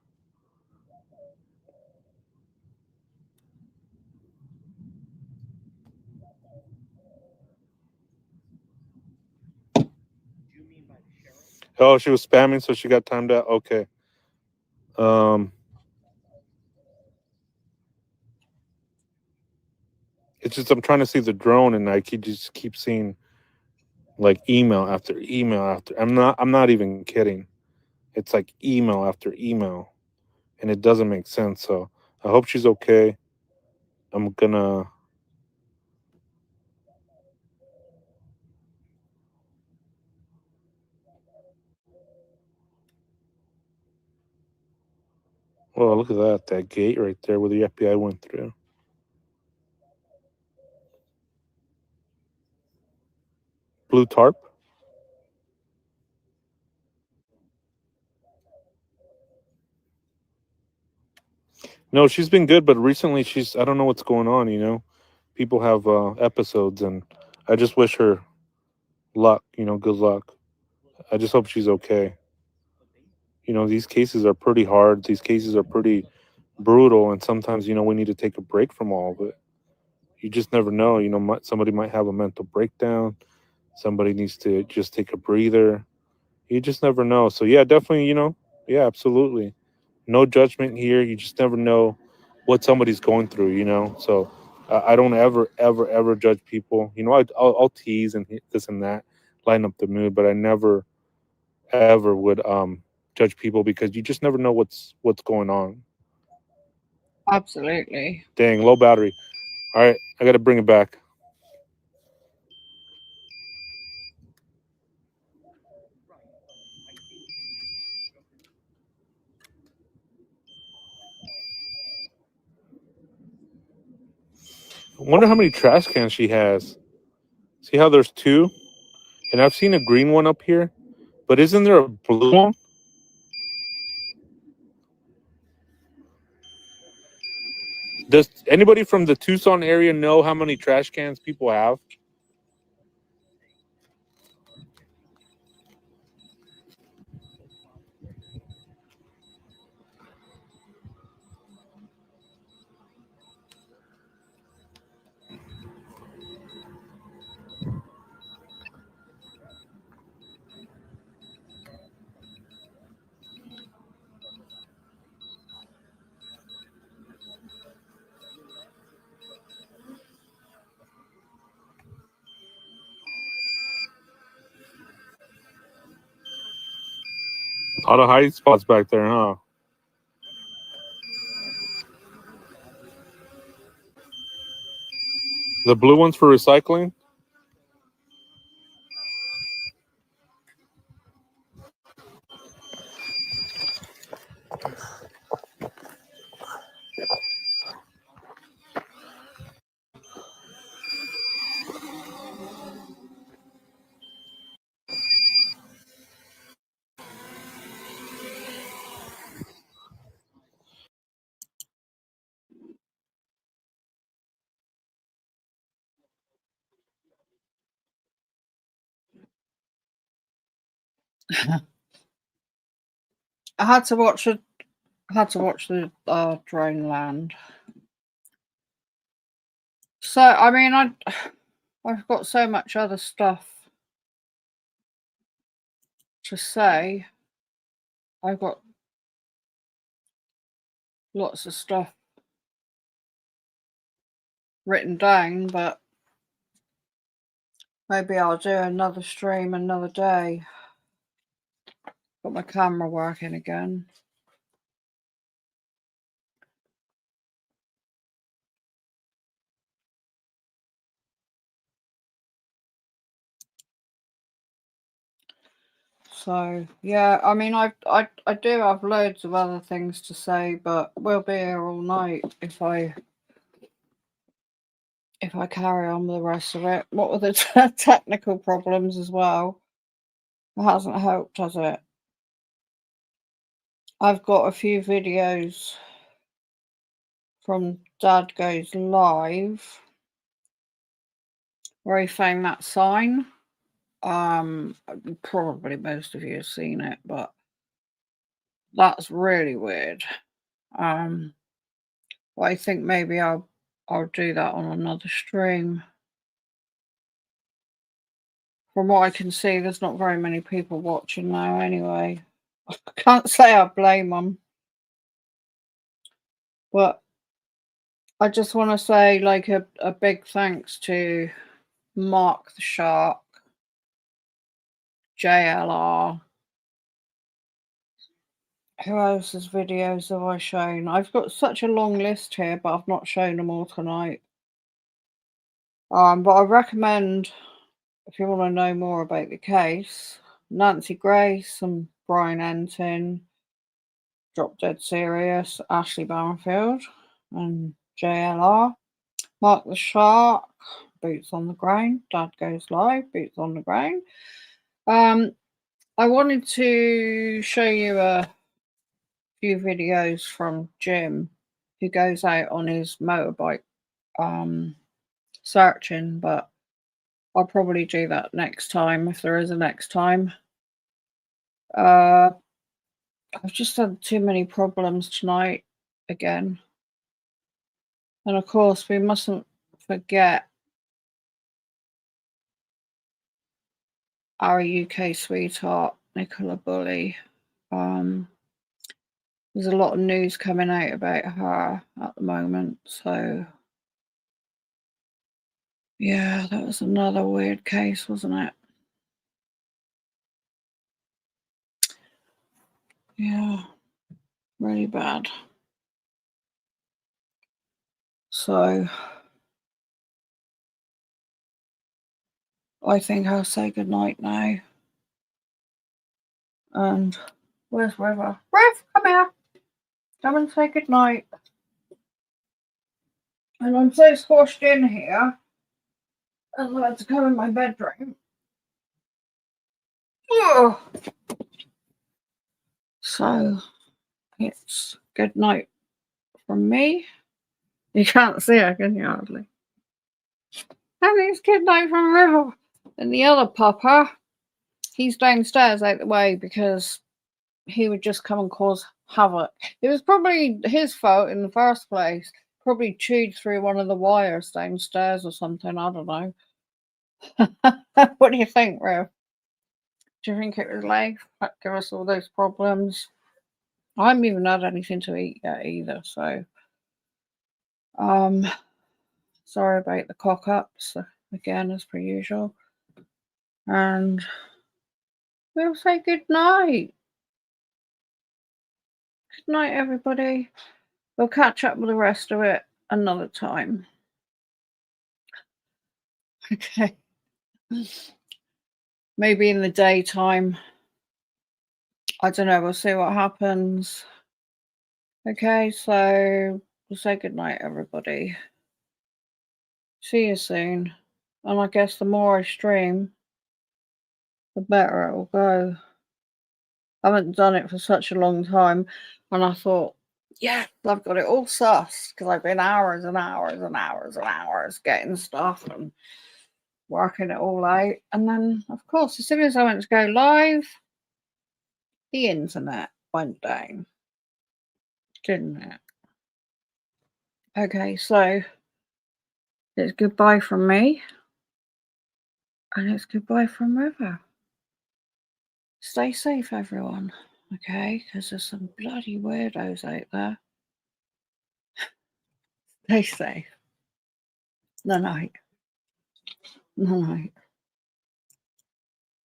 Oh, she was spamming, so she got timed out. Okay. It's just I'm trying to see the drone, and I just keep seeing like email after email after. I'm not even kidding. It's like email after email, and it doesn't make sense. So I hope she's okay. I'm gonna. Oh, look at that! That gate right there where the FBI went through. Blue tarp. No, she's been good, but recently I don't know what's going on, you know. People have episodes, and I just wish her luck, you know, good luck. I just hope she's okay. You know, these cases are pretty hard. These cases are pretty brutal, and sometimes, you know, we need to take a break from all of it. You just never know, you know, somebody might have a mental breakdown. Somebody needs to just take a breather. You just never know. So yeah, definitely, you know, yeah, absolutely. No judgment here. You just never know what somebody's going through, you know. So I don't ever judge people. You know, I'll tease and this and that, lighten up the mood, but I never ever would judge people because you just never know what's going on. Absolutely. Dang, low battery. All right, I got to bring it back. I wonder how many trash cans she has. See how there's two? And I've seen a green one up here, but isn't there a blue one? Does anybody from the Tucson area know how many trash cans people have? A lot of hiding spots back there, huh? The blue ones for recycling? I had to watch the drone land. So I mean, I've got so much other stuff to say. I've got lots of stuff written down, but maybe I'll do another stream another day. Got my camera working again. So yeah, I mean, I do have loads of other things to say, but we'll be here all night if I carry on with the rest of it. What were the technical problems as well? It hasn't helped, has it? I've got a few videos from Dad Goes Live where he found that sign. Probably most of you have seen it, but that's really weird. Well, I think maybe I'll do that on another stream. From what I can see, there's not very many people watching now anyway. I can't say I blame them. But I just want to say like a big thanks to Mark the Shark, JLR. Who else's videos have I shown? I've got such a long list here, but I've not shown them all tonight. But I recommend, if you want to know more about the case, Nancy Grace and Brian Entin, Drop Dead Serious, Ashley Bamfield, and JLR. Mark the Shark, Boots on the Ground. Dad Goes Live, Boots on the Ground. I wanted to show you a few videos from Jim, who goes out on his motorbike searching, but I'll probably do that next time if there is a next time. I've just had too many problems tonight again. And of course, we mustn't forget our UK sweetheart, Nicola Bulley. There's a lot of news coming out about her at the moment. So, yeah, that was another weird case, wasn't it? Yeah, really bad. So, I think I'll say goodnight now. And where's River? Riv, come here. Come and say goodnight. And I'm so squashed in here, I've had to come in my bedroom. Ugh. So, it's good night from me. You can't see her, can you, hardly? And it's good night from River. And the other papa, he's downstairs out the way because he would just come and cause havoc. It was probably his fault in the first place. Probably chewed through one of the wires downstairs or something. I don't know. What do you think, Riv? Do you think it was life that gave us all those problems? I haven't even had anything to eat yet either, so sorry about the cock ups again as per usual. And we'll say good night. Good night, everybody. We'll catch up with the rest of it another time. Okay. Maybe in the daytime. I don't know. We'll see what happens. Okay, so we'll say good night, everybody. See you soon. And I guess the more I stream, the better it will go. I haven't done it for such a long time, and I thought, yeah, I've got it all sussed because I've been hours and hours and hours and hours getting stuff and working it all out. And then, of course, as soon as I went to go live, the internet went down, didn't it? Okay, so it's goodbye from me. And it's goodbye from River. Stay safe, everyone. Okay, because there's some bloody weirdos out there. Stay safe. Night night. Night night.